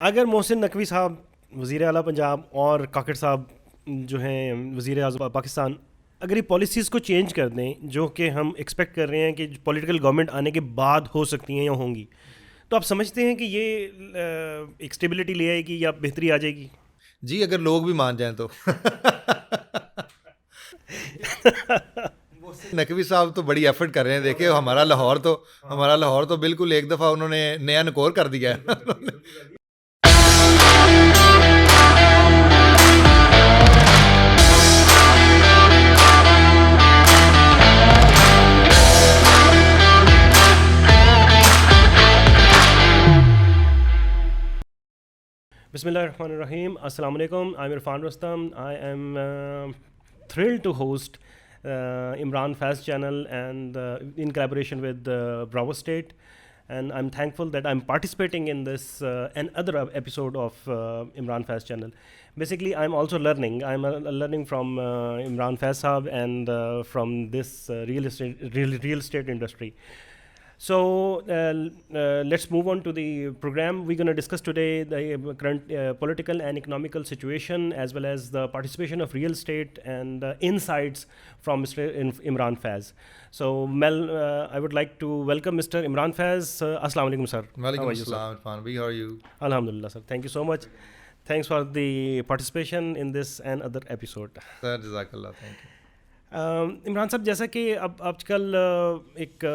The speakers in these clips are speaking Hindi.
अगर मोहसिन नकवी साहब वज़ीर आला पंजाब और काकड़ साहब जो हैं वज़ीर आज़म पाकिस्तान, अगर ये पॉलिसीज़ को चेंज कर दें जो कि हम एक्सपेक्ट कर रहे हैं कि पॉलिटिकल गवर्नमेंट आने के बाद हो सकती हैं या होंगी, तो आप समझते हैं कि ये एक स्टेबिलिटी ले आएगी या बेहतरी आ जाएगी? जी, अगर लोग भी मान जाएं तो नकवी साहब तो बड़ी एफर्ट कर रहे हैं। देखिए हमारा लाहौर तो बिल्कुल एक दफ़ा उन्होंने नया नकोर कर दिया है। Bismillahirrahmanirrahim. Assalamu alaikum. I'm Irfan Rustam. I am thrilled to host Imran Faz channel and in collaboration with Bravo State. And I'm thankful that I'm participating in this another episode of Imran Faz channel. Basically, I'm also learning. I'm learning from Imran Faz Saab and from this real estate industry. So let's move on to the program. We're going to discuss today the current political and economical situation as well as the participation of real estate and insights from Mr. Imran Faz. So Mel, I would like to welcome Mr. Imran Faz. Assalamu alaikum, sir. वालेकुम अस्सलाम इरफान भाई, how are you? Alhamdulillah, sir. Thank you so much. Thanks for the participation in this and other episode. Sir जज़ाकल्लाह, थैंक इमरान साहब, जैसा कि अब आजकल एक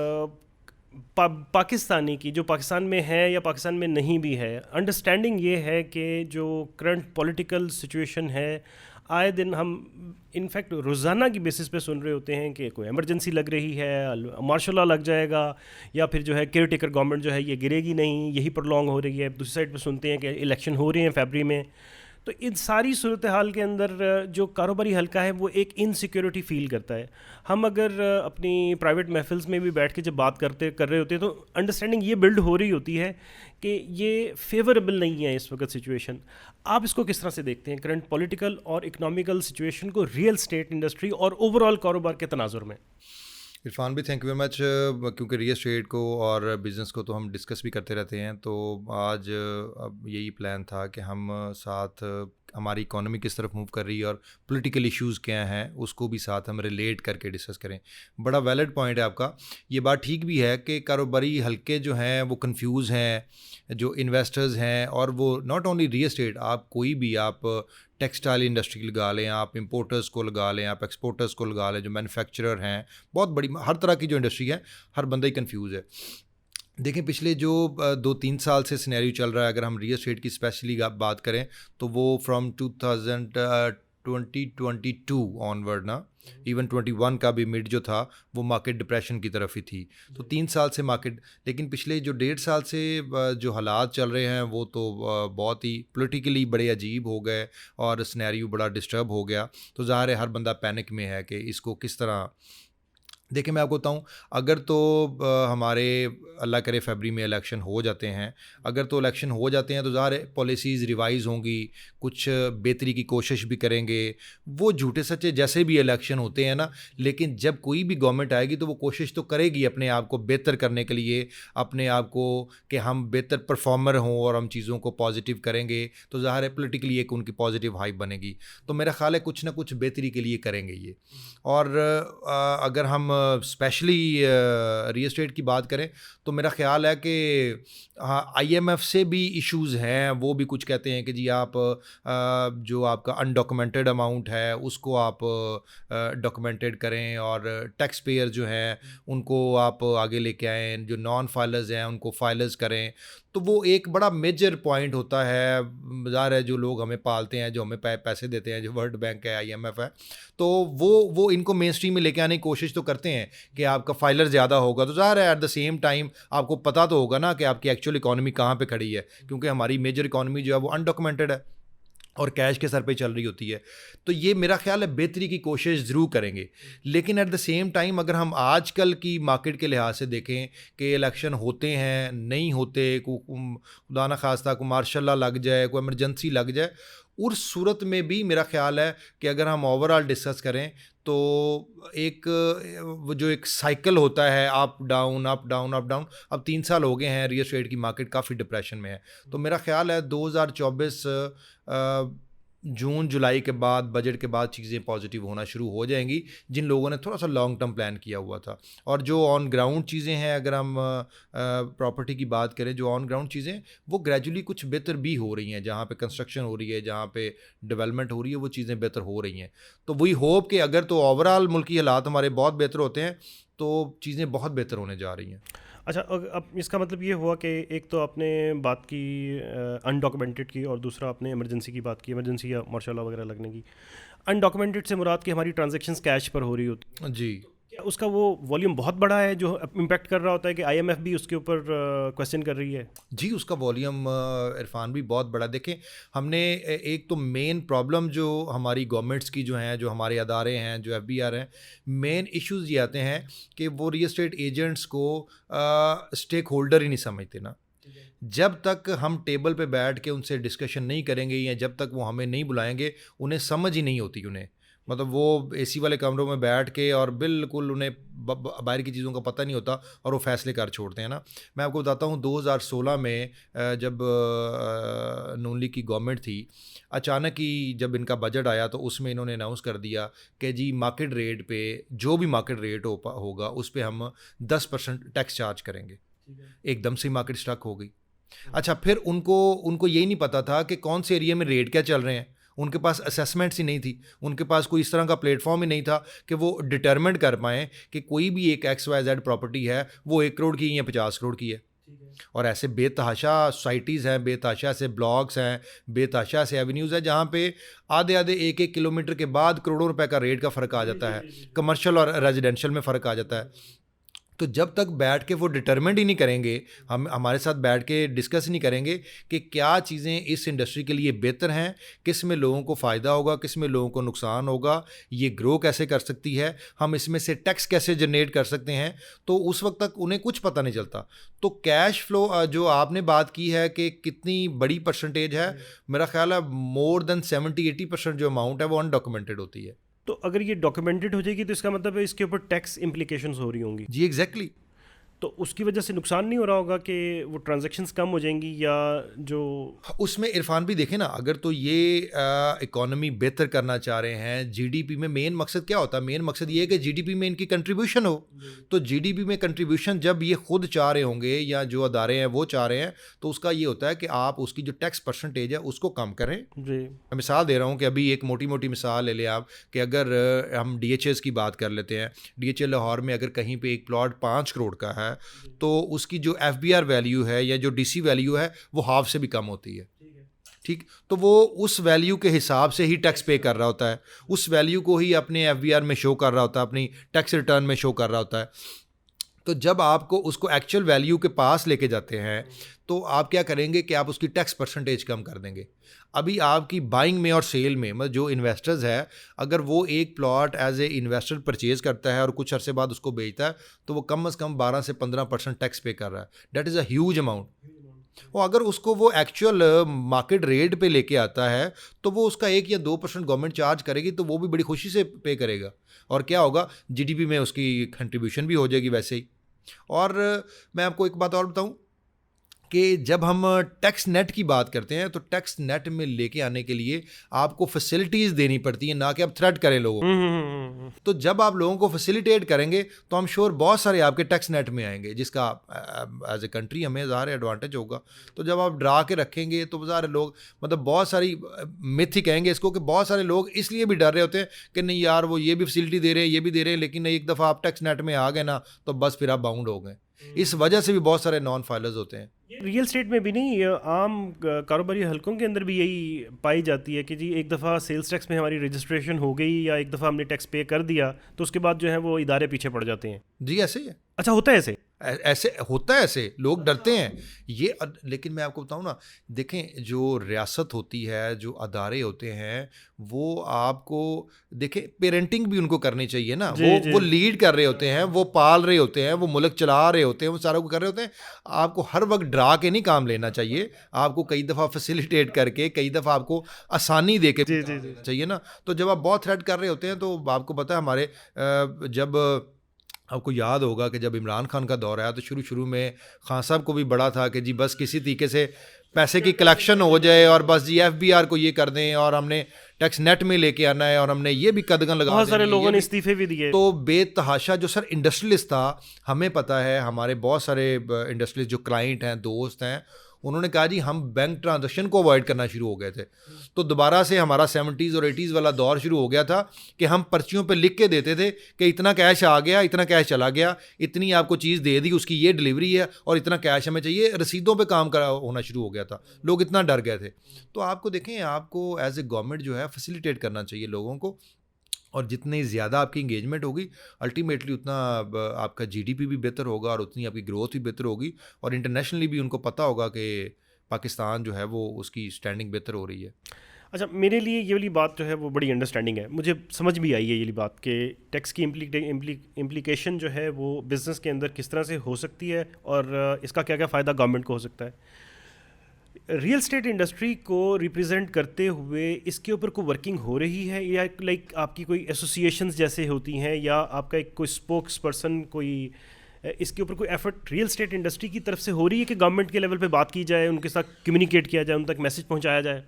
पाकिस्तानी की जो पाकिस्तान में है या पाकिस्तान में नहीं भी है, अंडरस्टैंडिंग ये है कि जो करंट पॉलिटिकल सिचुएशन है, आए दिन हम इनफैक्ट रोज़ाना की बेसिस पे सुन रहे होते हैं कि कोई इमरजेंसी लग रही है, मार्शल लॉ लग जाएगा, या फिर जो है केयर टेकर गवर्नमेंट जो है ये गिरेगी नहीं, यही प्रॉन्ग हो रही है। दूसरी साइड पे सुनते हैं कि इलेक्शन हो रहे हैं फरवरी में। तो इन सारी सूरत हाल के अंदर जो कारोबारी हल्का है वो एक इनसिक्योरिटी फ़ील करता है। हम अगर अपनी प्राइवेट महफिल्स में भी बैठ के जब बात कर रहे होते हैं तो अंडरस्टैंडिंग ये बिल्ड हो रही होती है कि ये फेवरेबल नहीं है इस वक्त सिचुएशन। आप इसको किस तरह से देखते हैं, करंट पॉलिटिकल और इकनॉमिकल सिचुएशन को रियल स्टेट इंडस्ट्री और ओवरऑल कारोबार के तनाजुर में? इरफान भाई, थैंक यू वेरी मच। क्योंकि रियल एस्टेट को और बिज़नेस को तो हम डिस्कस भी करते रहते हैं, तो आज अब यही प्लान था कि हम साथ हमारी इकोनॉमी किस तरफ मूव कर रही है और पॉलिटिकल इश्यूज़ क्या हैं उसको भी साथ हम रिलेट करके डिस्कस करें। बड़ा वैलिड पॉइंट है आपका। ये बात ठीक भी है कि कारोबारी हल्के जो हैं वो कंफ्यूज हैं, जो इन्वेस्टर्स हैं, और वो नॉट ओनली रियल एस्टेट, आप कोई भी आप टेक्सटाइल इंडस्ट्री लगा लें, आप इंपोर्टर्स को लगा लें, आप एक्सपोर्टर्स को लगा लें, जो मैन्युफैक्चरर हैं, बहुत बड़ी हर तरह की जो इंडस्ट्री है, हर बंदा ही कंफ्यूज है। देखें, पिछले जो 2-3 साल से सिनेरियो चल रहा है, अगर हम रियल एस्टेट की स्पेशली बात करें तो वो फ्रॉम 2022 ऑनवर्ड ना, इवन 21 का भी मिड जो था वो मार्केट डिप्रेशन की तरफ ही थी। तो 3 साल से मार्केट, लेकिन पिछले जो 1.5 साल से जो हालात चल रहे हैं वो तो बहुत ही पॉलिटिकली बड़े अजीब हो गए और सिनेरियो बड़ा डिस्टर्ब हो गया। तो ज़ाहिर है हर बंदा पैनिक में है कि इसको किस तरह। देखिए, मैं आपको बताऊं, अगर तो हमारे अल्लाह करे फरवरी में इलेक्शन हो जाते हैं, अगर तो इलेक्शन हो जाते हैं तो ज़ाहिर है पॉलिसीज़ रिवाइज़ होंगी, कुछ बेहतरी की कोशिश भी करेंगे। वो झूठे सच्चे जैसे भी इलेक्शन होते हैं ना, लेकिन जब कोई भी गवर्नमेंट आएगी तो वो कोशिश तो करेगी अपने आप को बेहतर करने के लिए, अपने आप को कि हम बेहतर परफॉर्मर हों और हम चीज़ों को पॉजिटिव करेंगे, तो ज़ाहिर है पॉलिटिकली एक उनकी पॉजिटिव हाइप बनेगी। तो मेरा ख्याल है कुछ ना कुछ बेहतरी के लिए करेंगे ये। और अगर हम स्पेशली रियल एस्टेट की बात करें तो मेरा ख्याल है कि हाँ, IMF से भी इश्यूज़ हैं। वो भी कुछ कहते हैं कि जी आप जो आपका अनडॉक्यूमेंटेड अमाउंट है उसको आप डॉक्यूमेंटेड करें, और टैक्स पेयर जो हैं उनको आप आगे लेके आएँ, जो नॉन फाइलर्स हैं उनको फाइलर्स करें। तो वो एक बड़ा मेजर पॉइंट होता है। ज़ाहिर है जो लोग हमें पालते हैं, जो हमें पैसे देते हैं, जो वर्ल्ड बैंक है, IMF है, तो वो इनको मेन स्ट्रीम में लेके आने की कोशिश तो करते हैं कि आपका फाइलर ज़्यादा होगा। तो ज़ाहिर है एट द सेम टाइम आपको पता तो होगा ना कि आपकी एक्चुअल इकॉनमी कहाँ पे खड़ी है, क्योंकि हमारी मेजर इकॉनमी जो है वो अनडॉक्यूमेंटेड है और कैश के सर पे चल रही होती है। तो ये मेरा ख्याल है बेहतरी की कोशिश ज़रूर करेंगे। लेकिन एट द सेम टाइम अगर हम आजकल की मार्केट के लिहाज से देखें कि इलेक्शन होते हैं नहीं होते, खुदा ना खास्ता को मार्शल लॉ लग जाए, कोई इमरजेंसी लग जाए, उस सूरत में भी मेरा ख्याल है कि अगर हम ओवरऑल डिस्कस करें तो एक वो जो एक साइकिल होता है up down up down up down, अब 3 साल हो गए हैं रियल एस्टेट की मार्केट काफ़ी डिप्रेशन में है। तो मेरा ख्याल है 2024 जून जुलाई के बाद, बजट के बाद चीज़ें पॉजिटिव होना शुरू हो जाएंगी, जिन लोगों ने थोड़ा सा लॉन्ग टर्म प्लान किया हुआ था। और जो ऑन ग्राउंड चीज़ें हैं, अगर हम प्रॉपर्टी की बात करें, जो ऑन ग्राउंड चीज़ें वो ग्रेजुअली कुछ बेहतर भी हो रही हैं, जहाँ पे कंस्ट्रक्शन हो रही है, जहाँ पे डेवलपमेंट हो रही है, वो चीज़ें बेहतर हो रही हैं। तो वही होप कि अगर तो ओवरऑल मुल्की हालात हमारे बहुत बेहतर होते हैं तो चीज़ें बहुत बेहतर होने जा रही हैं। अच्छा, अब इसका मतलब ये हुआ कि एक तो आपने बात की अनडॉक्यूमेंटेड की, और दूसरा आपने इमरजेंसी की बात की, इमरजेंसी या मार्शल लॉ वगैरह लगने की। अनडॉक्यूमेंटेड से मुराद कि हमारी ट्रांजैक्शंस कैश पर हो रही होती जी। क्या उसका वो वॉल्यूम बहुत बड़ा है जो इम्पैक्ट कर रहा होता है कि आईएमएफ भी उसके ऊपर क्वेश्चन कर रही है? जी, उसका वॉल्यूम इरफान भी बहुत बड़ा। देखें, हमने एक तो मेन प्रॉब्लम जो हमारी गवर्नमेंट्स की जो हैं, जो हमारे अदारे हैं, जो एफबीआर हैं, मेन इश्यूज़ ये आते हैं कि वो रियल एस्टेट एजेंट्स को स्टेक होल्डर ही नहीं समझते ना। जब तक हम टेबल पे बैठ के उनसे डिस्कशन नहीं करेंगे या जब तक वो हमें नहीं बुलाएंगे, उन्हें समझ ही नहीं होती। उन्हें मतलब वो एसी वाले कमरों में बैठ के और बिल्कुल उन्हें बाहर की चीज़ों का पता नहीं होता और वो फैसले कर छोड़ते हैं ना। मैं आपको बताता हूँ 2016 में जब नून लीग की गवर्नमेंट थी, अचानक ही जब इनका बजट आया तो उसमें इन्होंने अनाउंस कर दिया कि जी मार्केट रेट पे जो भी मार्केट रेट होगा उस पर हम 10% टैक्स चार्ज करेंगे। एकदम से मार्केट स्टक हो गई। अच्छा, फिर उनको यही नहीं पता था कि कौन से एरिया में रेट क्या चल रहे हैं। उनके पास असेसमेंट्स ही नहीं थी, उनके पास कोई इस तरह का प्लेटफॉर्म ही नहीं था कि वो डिटरमिन कर पाएँ कि कोई भी एक XYZ प्रॉपर्टी है वो 1 करोड़ की या 50 करोड़ की है। और ऐसे बेतहाशा सोसाइटीज़ हैं, बेतहाशा ऐसे ब्लॉक्स हैं, बेतहाशा ऐसे एवेन्यूज़ हैं जहाँ पे आधे आधे 1-1 किलोमीटर के बाद करोड़ों रुपए का रेट का फ़र्क आ जाता है, कमर्शियल और रेजिडेंशियल में फ़र्क आ जाता है। तो जब तक बैठ के वो डिटरमिनेट ही नहीं करेंगे, हम हमारे साथ बैठ के डिस्कस नहीं करेंगे कि क्या चीज़ें इस इंडस्ट्री के लिए बेहतर हैं, किस में लोगों को फ़ायदा होगा, किस में लोगों को नुकसान होगा, ये ग्रो कैसे कर सकती है, हम इसमें से टैक्स कैसे जनरेट कर सकते हैं, तो उस वक्त तक उन्हें कुछ पता नहीं चलता। तो कैश फ्लो जो आपने बात की है कि कितनी बड़ी परसेंटेज है, मेरा ख्याल है मोर देन 70-80% जो अमाउंट है वो अनडॉक्यूमेंटेड होती है। तो अगर ये डॉक्यूमेंटेड हो जाएगी तो इसका मतलब है इसके ऊपर टैक्स इम्प्लीकेशंस हो रही होंगी। जी एग्जैक्टली। तो उसकी वजह से नुकसान नहीं हो रहा होगा कि वो ट्रांजैक्शंस कम हो जाएंगी, या जो उसमें इरफान भी देखें ना, अगर तो ये इकोनॉमी बेहतर करना चाह रहे हैं, जीडीपी में मेन मकसद क्या होता है? मेन मकसद ये है कि जीडीपी में इनकी कंट्रीब्यूशन हो। तो जीडीपी में कंट्रीब्यूशन जब ये खुद चाह रहे होंगे या जो अदारे हैं वो चाह रहे हैं, तो उसका ये होता है कि आप उसकी जो टैक्स परसेंटेज है उसको कम करें। जी, मैं मिसाल दे रहा हूँ कि अभी एक मोटी मोटी मिसाल ले लें आप कि अगर हम DHS की बात कर लेते हैं, DHL लाहौर में अगर कहीं पे एक प्लॉट 5 करोड़ का है तो उसकी जो FBR वैल्यू है या जो DC वैल्यू है वो हाफ से भी कम होती है। ठीक, तो वो उस वैल्यू के हिसाब से ही टैक्स पे कर रहा होता है, उस वैल्यू को ही अपने FBR में शो कर रहा होता है, अपनी टैक्स रिटर्न में शो कर रहा होता है। तो जब आपको उसको एक्चुअल वैल्यू के पास लेके जाते हैं तो आप क्या करेंगे कि आप उसकी टैक्स परसेंटेज कम कर देंगे। अभी आपकी बाइंग में और सेल में, मतलब जो इन्वेस्टर्स है, अगर वो एक plot as a investor purchase करता है और कुछ अरसे बाद उसको बेचता है तो वो कम से कम 12 से 15% टैक्स पे कर रहा है। That is a huge amount. और अगर उसको वो एक्चुअल मार्केट रेट पे लेके आता है तो वो उसका 1 या 2% गवर्नमेंट चार्ज करेगी तो वो भी बड़ी खुशी से पे करेगा। और क्या होगा, जीडीपी में उसकी कंट्रीब्यूशन भी हो जाएगी वैसे ही। और मैं आपको एक बात और बताऊं कि जब हम टैक्स नेट की बात करते हैं तो टैक्स नेट में लेके आने के लिए आपको फैसिलिटीज़ देनी पड़ती हैं, ना कि आप थ्रेट करें लोगों को। तो जब आप लोगों को फैसिलिटेट करेंगे तो हम श्योर बहुत सारे आपके टैक्स नेट में आएंगे, जिसका एज ए कंट्री हमें ज़ाहिर एडवांटेज होगा। तो जब आप डरा के रखेंगे तो ज़ाहिर लोग, मतलब बहुत सारी मिथ ही कहेंगे इसको, कि बहुत सारे लोग इसलिए भी डर रहे होते हैं कि नहीं यार वो ये भी फैसिलिटी दे रहे हैं, ये भी दे रहे हैं, लेकिन एक दफ़ा आप टैक्स नेट में आ गए ना तो बस फिर आप बाउंड हो गए। इस वजह से भी बहुत सारे नॉन फाइलर्स होते हैं। रियल स्टेट में भी नहीं, आम कारोबारी हलकों के अंदर भी यही पाई जाती है कि जी एक दफ़ा सेल्स टैक्स में हमारी रजिस्ट्रेशन हो गई या एक दफ़ा हमने टैक्स पे कर दिया तो उसके बाद जो है वो इदारे पीछे पड़ जाते हैं। जी ऐसे ही है। अच्छा, होता है ऐसे? ऐसे होता है, ऐसे लोग डरते हैं ये। लेकिन मैं आपको बताऊं ना, देखें जो रियासत होती है, जो अदारे होते हैं, वो आपको देखें पेरेंटिंग भी उनको करनी चाहिए ना। वो लीड कर रहे होते हैं, वो पाल रहे होते हैं, वो मुल्क चला रहे होते हैं, वो सारा कुछ कर रहे होते हैं। आपको हर वक्त डरा के नहीं काम लेना चाहिए, आपको कई दफ़ा फैसिलिटेट करके, कई दफ़ा आपको आसानी दे के चाहिए ना। तो जब आप बहुत थ्रेट कर रहे होते हैं तो आपको पता है हमारे जब आपको याद होगा कि जब इमरान खान का दौर आया तो शुरू में खान साहब को भी बड़ा था कि जी बस किसी तरीके से पैसे की कलेक्शन हो जाए और बस जी FBR को ये कर दें और हमने टैक्स नेट में लेके आना है और हमने ये भी कदगन लगा, बहुत सारे लोगों ने इस्तीफे भी दिए। तो बेतहाशा जो सर इंडस्ट्रियलिस्ट था, हमें पता है हमारे बहुत सारे इंडस्ट्रियलिस्ट जो क्लाइंट हैं, दोस्त हैं, उन्होंने कहा जी हम बैंक ट्रांजैक्शन को अवॉइड करना शुरू हो गए थे। तो दोबारा से हमारा 70s और 80s वाला दौर शुरू हो गया था कि हम पर्चियों पे लिख के देते थे कि इतना कैश आ गया, इतना कैश चला गया, इतनी आपको चीज़ दे दी, उसकी ये डिलीवरी है और इतना कैश हमें चाहिए। रसीदों पे काम करा होना शुरू हो गया था, लोग इतना डर गए थे। तो आपको देखें, आपको एज ए गवर्नमेंट जो है फैसिलिटेट करना चाहिए लोगों को, और जितनी ज़्यादा आपकी इंगेजमेंट होगी अल्टीमेटली उतना आपका GDP भी बेहतर होगा और उतनी आपकी ग्रोथ भी बेहतर होगी, और इंटरनेशनली भी उनको पता होगा कि पाकिस्तान जो है वो उसकी स्टैंडिंग बेहतर हो रही है। अच्छा, मेरे लिए ये वाली बात जो है वो बड़ी अंडरस्टैंडिंग है, मुझे समझ भी आई है ये वाली बात कि टैक्स की इम्प्लीकेशन जो है वो बिज़नेस के अंदर किस तरह से हो सकती है और इसका क्या क्या फ़ायदा गवर्नमेंट को हो सकता है। रियल स्टेट इंडस्ट्री को रिप्रेजेंट करते हुए इसके ऊपर कोई वर्किंग हो रही है, या लाइक आपकी कोई एसोसिएशंस जैसे होती हैं, या आपका एक कोई स्पोक्स पर्सन, कोई इसके ऊपर कोई एफर्ट रियल स्टेट इंडस्ट्री की तरफ से हो रही है कि गवर्नमेंट के लेवल पे बात की जाए, उनके साथ कम्युनिकेट किया जाए, उन तक मैसेज पहुंचाया जाए?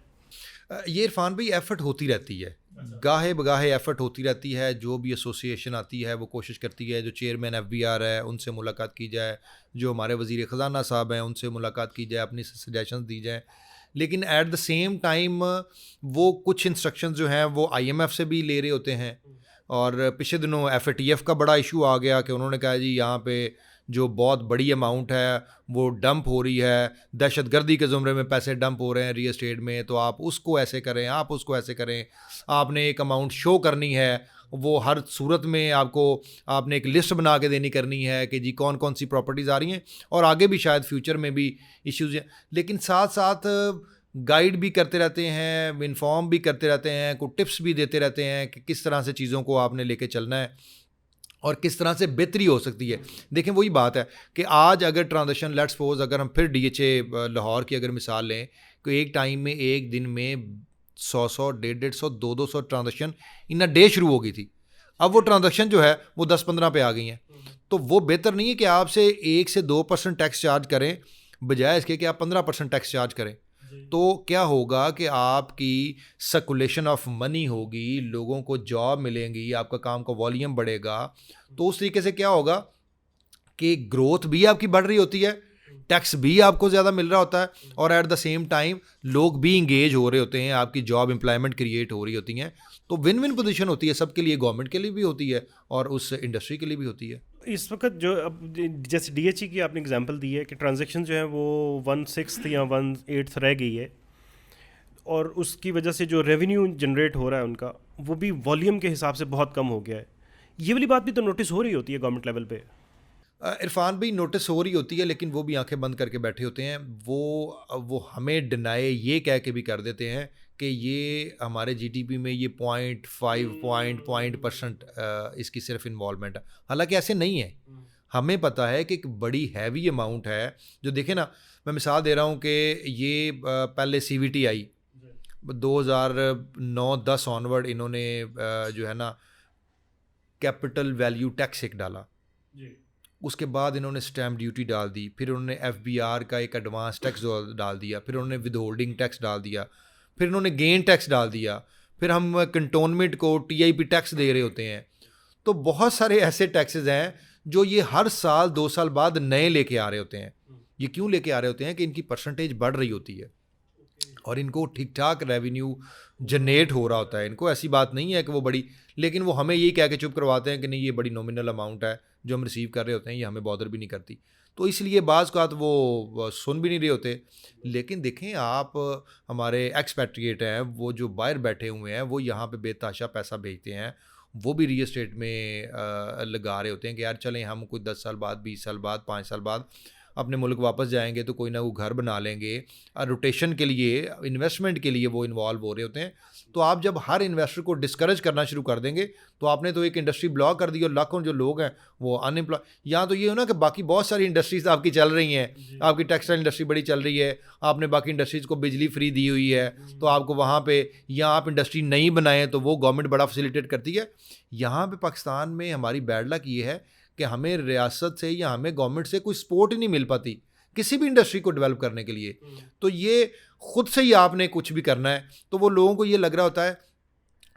ये इरफान भाई एफ़र्ट होती रहती है, गाहे बगाहे एफ़र्ट होती रहती है। जो भी एसोसिएशन आती है वो कोशिश करती है, जो चेयरमैन FBR है उनसे मुलाकात की जाए, जो हमारे वज़ीर ख़ज़ाना साहब हैं उनसे मुलाकात की जाए, अपनी सजेशंस दी जाए। लेकिन एट द सेम टाइम वो कुछ इंस्ट्रक्शंस जो हैं वो IMF से भी ले रहे होते हैं। और पिछले दिनों FATF का बड़ा इशू आ गया कि उन्होंने कहा जी यहाँ पे जो बहुत बड़ी अमाउंट है वो डंप हो रही है, दहशतगर्दी के ज़ुमरे में पैसे डंप हो रहे हैं रियल एस्टेट में, तो आप उसको ऐसे करें, आप उसको ऐसे करें, आपने एक अमाउंट शो करनी है, वो हर सूरत में आपको आपने एक लिस्ट बना के देनी करनी है कि जी कौन कौन सी प्रॉपर्टीज़ आ रही हैं, और आगे भी शायद फ्यूचर में भी इश्यूज़ हैं। लेकिन साथ साथ गाइड भी करते रहते हैं, इन्फॉर्म भी करते रहते हैं, कुछ टिप्स भी देते रहते हैं कि किस तरह से चीज़ों को आपने लेके चलना है और किस तरह से बेहतरी हो सकती है। देखें वही बात है कि आज अगर ट्रांजेक्शन, लेट्स सपोज अगर हम फिर DHA लाहौर की अगर मिसाल लें, तो एक टाइम में एक दिन में 100 150 200 ट्रांजेक्शन इन अ डे शुरू हो गई थी। अब वो ट्रांजेक्शन जो है वो 10-15 पे आ गई हैं। तो वो बेहतर नहीं है कि आपसे 1 से 2% टैक्स चार्ज करें, बजाय इसके कि आप 15% टैक्स चार्ज करें। तो क्या होगा कि आपकी सर्कुलेशन ऑफ मनी होगी, लोगों को जॉब मिलेंगी, आपका काम का वॉल्यूम बढ़ेगा। तो उस तरीके से क्या होगा कि ग्रोथ भी आपकी बढ़ रही होती है, टैक्स भी आपको ज़्यादा मिल रहा होता है, और एट द सेम टाइम लोग भी इंगेज हो रहे होते हैं, आपकी जॉब एम्प्लॉयमेंट क्रिएट हो रही होती हैं। तो विन विन पोजीशन होती है सबके लिए, गवर्नमेंट के लिए भी होती है और उस इंडस्ट्री के लिए भी होती है। इस वक्त जो अब जैसे DHA की आपने एग्जांपल दी है कि ट्रांजैक्शन जो है वो 1/6 या 1/8 रह गई है, और उसकी वजह से जो रेवेन्यू जनरेट हो रहा है उनका वो भी वॉल्यूम के हिसाब से बहुत कम हो गया है। ये वाली बात भी तो नोटिस हो रही होती है गवर्नमेंट लेवल पे। इरफान भी नोटिस हो रही होती है, लेकिन वो भी आंखें बंद करके बैठे होते हैं। वो हमें डिनाई ये कह के भी कर देते हैं कि ये हमारे GDP में ये 0.5% इसकी सिर्फ इन्वॉल्वमेंट है, हालांकि ऐसे नहीं है। हमें पता है कि एक बड़ी हैवी अमाउंट है। जो देखें ना, मैं मिसाल दे रहा हूँ कि ये पहले CVT आई 2009-10 ऑनवर्ड, इन्होंने जो है ना कैपिटल वैल्यू टैक्स एक डाला, उसके बाद इन्होंने स्टैम्प ड्यूटी डाल दी, फिर उन्होंने FBR का एक एडवांस टैक्स डाल दिया, फिर उन्होंने विदहोल्डिंग टैक्स डाल दिया, फिर इन्होंने गेन टैक्स डाल दिया, फिर हम कंटोनमेंट को TIP टैक्स दे रहे होते हैं। तो बहुत सारे ऐसे टैक्सेस हैं जो ये हर साल 2 साल बाद नए लेके आ रहे होते हैं। ये क्यों लेके आ रहे होते हैं कि इनकी परसेंटेज बढ़ रही होती है और इनको ठीक ठाक रेवेन्यू जनरेट हो रहा होता है। इनको ऐसी बात नहीं है कि वो बड़ी, लेकिन वो हमें यही कह के चुप करवाते हैं कि नहीं ये बड़ी नॉमिनल अमाउंट है जो हम रिसीव कर रहे होते हैं, ये हमें बॉदर भी नहीं करती। तो इसलिए बाज़ का वो सुन भी नहीं रहे होते। लेकिन देखें आप, हमारे एक्सपैट्रिएट हैं, वो जो बाहर बैठे हुए हैं, वो यहाँ पे बेतहाशा पैसा भेजते हैं, वो भी रियल एस्टेट में लगा रहे होते हैं कि यार चलें हम कोई 10 साल बाद, 20 साल बाद, 5 साल बाद अपने मुल्क वापस जाएंगे तो कोई ना कोई घर बना लेंगे, रोटेशन के लिए, इन्वेस्टमेंट के लिए वो इन्वॉल्व हो रहे होते हैं। तो आप जब हर इन्वेस्टर को डिस्करेज करना शुरू कर देंगे तो आपने तो एक इंडस्ट्री ब्लॉक कर दी और लाखों जो लोग हैं वो अनएम्प्लॉय। यहाँ तो ये हो ना कि बाकी बहुत सारी इंडस्ट्रीज आपकी चल रही हैं, आपकी टेक्सटाइल इंडस्ट्री बड़ी चल रही है, आपने बाकी इंडस्ट्रीज़ को बिजली फ्री दी हुई है, तो आपको वहाँ पे या आप इंडस्ट्री नहीं बनाएं तो वो गवर्नमेंट बड़ा फैसिलिटेट करती है। यहाँ पे पाकिस्तान में हमारी बैड लक ये है कि हमें रियासत से या हमें गवर्नमेंट से कोई सपोर्ट ही नहीं मिल पाती किसी भी इंडस्ट्री को डेवलप करने के लिए। तो ये खुद से ही आपने कुछ भी करना है, तो वो लोगों को ये लग रहा होता है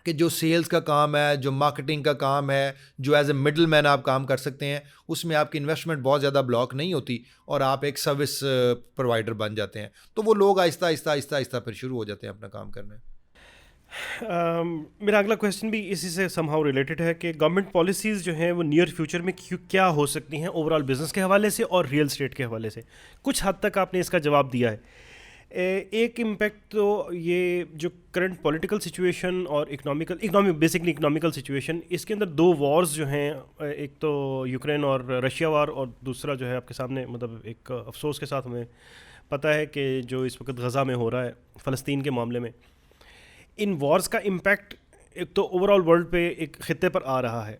कि जो सेल्स का काम है, जो मार्केटिंग का काम है, जो एज ए मिडल मैन आप काम कर सकते हैं, उसमें आपकी इन्वेस्टमेंट बहुत ज़्यादा ब्लॉक नहीं होती और आप एक सर्विस प्रोवाइडर बन जाते हैं। तो वो लोग आहिस्ता आहिस्ता आहिस्ता आहिस्ता फिर शुरू हो जाते हैं अपना काम करने। मेरा अगला क्वेश्चन भी इसी से समहाउ रिलेटेड है कि गवर्नमेंट पॉलिसीज़ जो हैं वो नियर फ्यूचर में क्या हो सकती हैं ओवरऑल बिजनेस के हवाले से और रियल एस्टेट के हवाले से। कुछ हद तक आपने इसका जवाब दिया है। एक इम्पैक्ट तो ये जो करंट पॉलिटिकल सिचुएशन और बेसिकली इकोनॉमिकल सिचुएशन, इसके अंदर दो वॉर्स जो हैं, एक तो यूक्रेन और रशिया वार और दूसरा जो है आपके सामने, मतलब एक अफसोस के साथ हमें पता है कि जो इस वक्त गज़ा में हो रहा है फ़लस्तीन के मामले में। इन वॉर्स का इम्पैक्ट एक तो ओवरऑल वर्ल्ड पे एक ख़ित्ते पर आ रहा है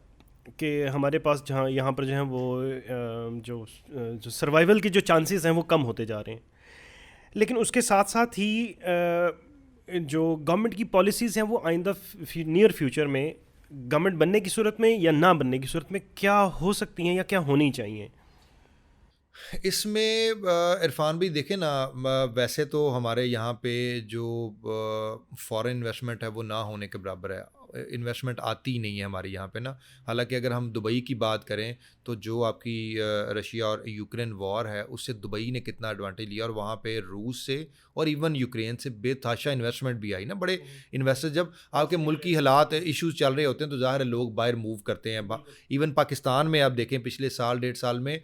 कि हमारे पास यहाँ पर जो है वो जो सर्वाइवल के जो चांसेस हैं वो कम होते जा रहे हैं। लेकिन उसके साथ साथ ही जो गवर्नमेंट की पॉलिसीज़ हैं वो आइंदा नियर फ्यूचर में गवर्नमेंट बनने की सूरत में या ना बनने की सूरत में क्या हो सकती हैं या क्या होनी चाहिए। इसमें इरफान भी देखे ना, वैसे तो हमारे यहाँ पे जो फॉरेन इन्वेस्टमेंट है वो ना होने के बराबर है, इन्वेस्टमेंट आती ही नहीं है हमारे यहाँ पे ना। हालांकि अगर हम दुबई की बात करें तो जो आपकी रशिया और यूक्रेन वॉर है उससे दुबई ने कितना एडवांटेज लिया, और वहाँ पे रूस से और इवन यूक्रेन से बेतहाशा इन्वेस्टमेंट भी आई ना। बड़े इन्वेस्टर, जब आपके मुल्क की हालात इश्यूज चल रहे होते हैं तो ज़ाहिर है लोग बाहर मूव करते हैं। इवन पाकिस्तान में आप देखें पिछले साल 1.5 साल में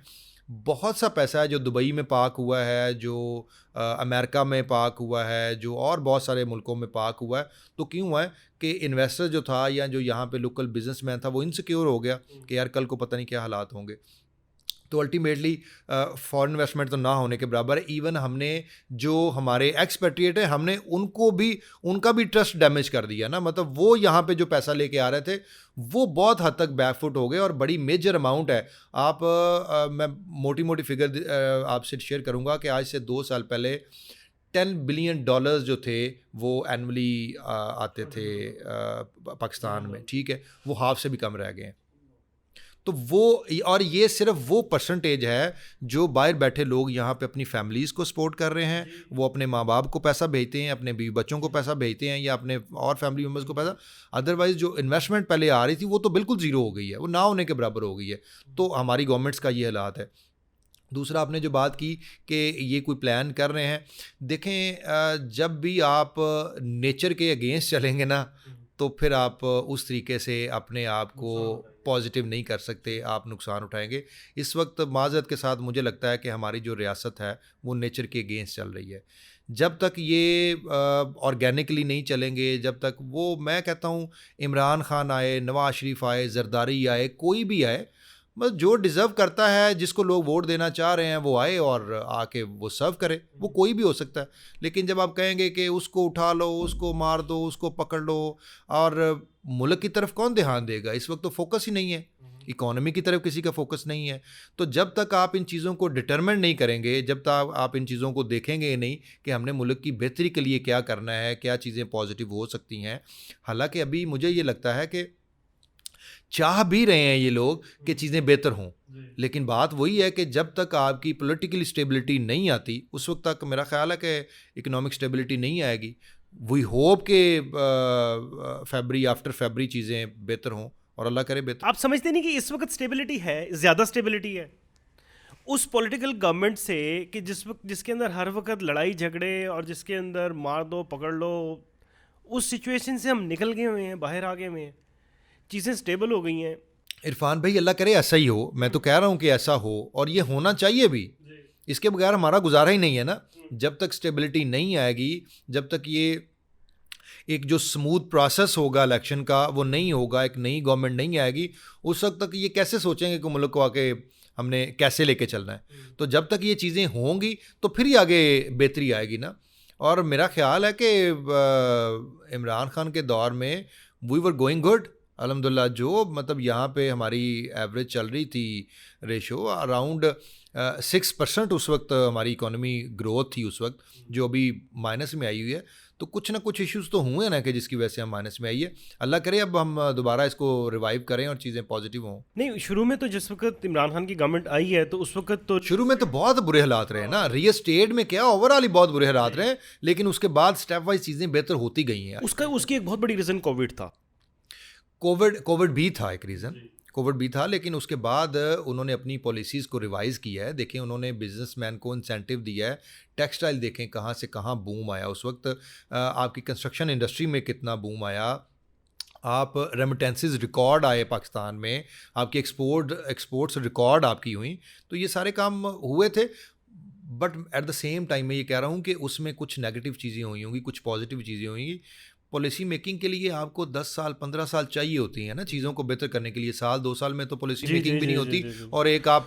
बहुत सा पैसा है जो दुबई में पार्क हुआ है, जो अमेरिका में पार्क हुआ है, जो और बहुत सारे मुल्कों में पार्क हुआ है। तो क्यों हुआ है कि इन्वेस्टर जो था या जो यहाँ पे लोकल बिजनेसमैन था वो इनसिक्योर हो गया कि यार कल को पता नहीं क्या हालात होंगे। तो अल्टीमेटली फॉरेन इन्वेस्टमेंट तो ना होने के बराबर है। इवन हमने जो हमारे एक्सपेट्रिएट है हमने उनका भी ट्रस्ट डैमेज कर दिया ना। मतलब वो यहाँ पे जो पैसा लेके आ रहे थे वो बहुत हद तक बैकफुट हो गए और बड़ी मेजर अमाउंट है। आप मैं मोटी मोटी फिगर आपसे शेयर करूँगा कि आज से 2 साल पहले $10 बिलियन जो थे वो एनुअली आते थे पाकिस्तान में, ठीक है, वो हाफ से भी कम रह गए हैं। तो वो, और ये सिर्फ वो परसेंटेज है जो बाहर बैठे लोग यहाँ पे अपनी फैमिलीज़ को सपोर्ट कर रहे हैं, वो अपने माँ बाप को पैसा भेजते हैं, अपने बीवी बच्चों को पैसा भेजते हैं या अपने और फैमिली मेम्बर्स को पैसा। अदरवाइज़ जो इन्वेस्टमेंट पहले आ रही थी वो तो बिल्कुल ज़ीरो हो गई है, वो ना होने के बराबर हो गई है। तो हमारी गवर्नमेंट्स का ये हालात है। दूसरा, आपने जो बात की कि ये कोई प्लान कर रहे हैं, देखें जब भी आप नेचर के अगेंस्ट चलेंगे ना तो फिर आप उस तरीके से अपने आप को पॉजिटिव नहीं कर सकते, आप नुकसान उठाएंगे। इस वक्त माज़रत के साथ मुझे लगता है कि हमारी जो रियासत है वो नेचर के अगेंस्ट चल रही है। जब तक ये ऑर्गेनिकली नहीं चलेंगे, जब तक वो, मैं कहता हूँ इमरान खान आए, नवाज शरीफ आए, जरदारी आए, कोई भी आए, बस जो डिज़र्व करता है, जिसको लोग वोट देना चाह रहे हैं वो आए और आके वो सर्व करे, वो कोई भी हो सकता है। लेकिन जब आप कहेंगे कि उसको उठा लो, उसको मार दो, उसको पकड़ लो, और मुल्क की तरफ कौन ध्यान देगा? इस वक्त तो फोकस ही नहीं है, इकोनॉमी की तरफ किसी का फोकस नहीं है। तो जब तक आप इन चीज़ों को डिटरमिन नहीं करेंगे, जब तक आप इन चीज़ों को देखेंगे नहीं कि हमने मुल्क की बेहतरी के लिए क्या करना है, क्या चीज़ें पॉजिटिव हो सकती हैं। हालांकि अभी मुझे ये लगता है कि चाह भी रहे हैं ये लोग कि चीज़ें बेहतर हों, लेकिन बात वही है कि जब तक आपकी पॉलिटिकल स्टेबिलिटी नहीं आती उस वक्त तक मेरा ख्याल है कि इकोनॉमिक स्टेबिलिटी नहीं आएगी। वी होप कि आफ्टर फरवरी चीज़ें बेहतर हों और अल्लाह करे बेहतर। आप समझते नहीं कि इस वक्त स्टेबिलिटी है, ज़्यादा स्टेबिलिटी है उस पॉलिटिकल गवर्नमेंट से कि जिसके अंदर हर वक्त लड़ाई झगड़े और जिसके अंदर मार दो पकड़ लो, उस सिचुएशन से हम निकल गए हुए हैं, बाहर आ गए हुए हैं, चीज़ें स्टेबल हो गई हैं। इरफान भाई अल्लाह करे ऐसा ही हो, मैं तो कह रहा हूँ कि ऐसा हो, और ये होना चाहिए भी। इसके बगैर हमारा गुजारा ही नहीं है ना। जब तक स्टेबिलिटी नहीं आएगी, जब तक ये एक जो स्मूथ प्रोसेस होगा इलेक्शन का वो नहीं होगा, एक नई गवर्नमेंट नहीं आएगी, उस वक्त तक ये कैसे सोचेंगे कि मुल्क को आके हमने कैसे लेके चलना है। तो जब तक ये चीज़ें होंगी तो फिर ही आगे बेहतरी आएगी ना। और मेरा ख्याल है कि इमरान खान के दौर में वी वर गोइंग गुड अल्हम्दुलिल्लाह। जो मतलब यहाँ पे हमारी एवरेज चल रही थी रेशो अराउंड 6% उस वक्त हमारी इकोनॉमी ग्रोथ थी उस वक्त, जो अभी माइनस में आई हुई है। तो कुछ ना कुछ इश्यूज तो हुए ना कि जिसकी वजह से हम माइनस में आई है। अल्लाह करे अब हम दोबारा इसको रिवाइव करें और चीज़ें पॉजिटिव हों। नहीं, शुरू में तो जिस वक्त इमरान खान की गवर्नमेंट आई है तो उस वक्त तो शुरू में तो बहुत बुरे हालात रहे ना, रियल स्टेट में क्या ओवरऑल ही बहुत बुरे हालात रहे, लेकिन उसके बाद स्टेप वाइज चीज़ें बेहतर होती गई हैं। उसकी एक बहुत बड़ी रीज़न कोविड था। कोविड भी था एक रीज़न, कोविड भी था, लेकिन उसके बाद उन्होंने अपनी पॉलिसीज़ को रिवाइज़ किया है। देखें उन्होंने बिजनेसमैन को इंसेंटिव दिया है। टेक्सटाइल देखें कहाँ से कहाँ बूम आया उस वक्त, आपकी कंस्ट्रक्शन इंडस्ट्री में कितना बूम आया, आप रेमिटेंसेस रिकॉर्ड आए पाकिस्तान में, आपकी एक्सपोर्ट्स रिकॉर्ड आपकी हुई। तो ये सारे काम हुए थे। But at the same time मैं ये कह रहा हूँ कि उसमें कुछ नेगेटिव चीज़ें हुई होंगी, कुछ पॉजिटिव चीज़ें होंगी। पॉलिसी मेकिंग के लिए आपको 10 साल 15 साल चाहिए होती है ना, चीज़ों को बेहतर करने के लिए। साल 2 साल में तो पॉलिसी मेकिंग भी नहीं होती, और एक आप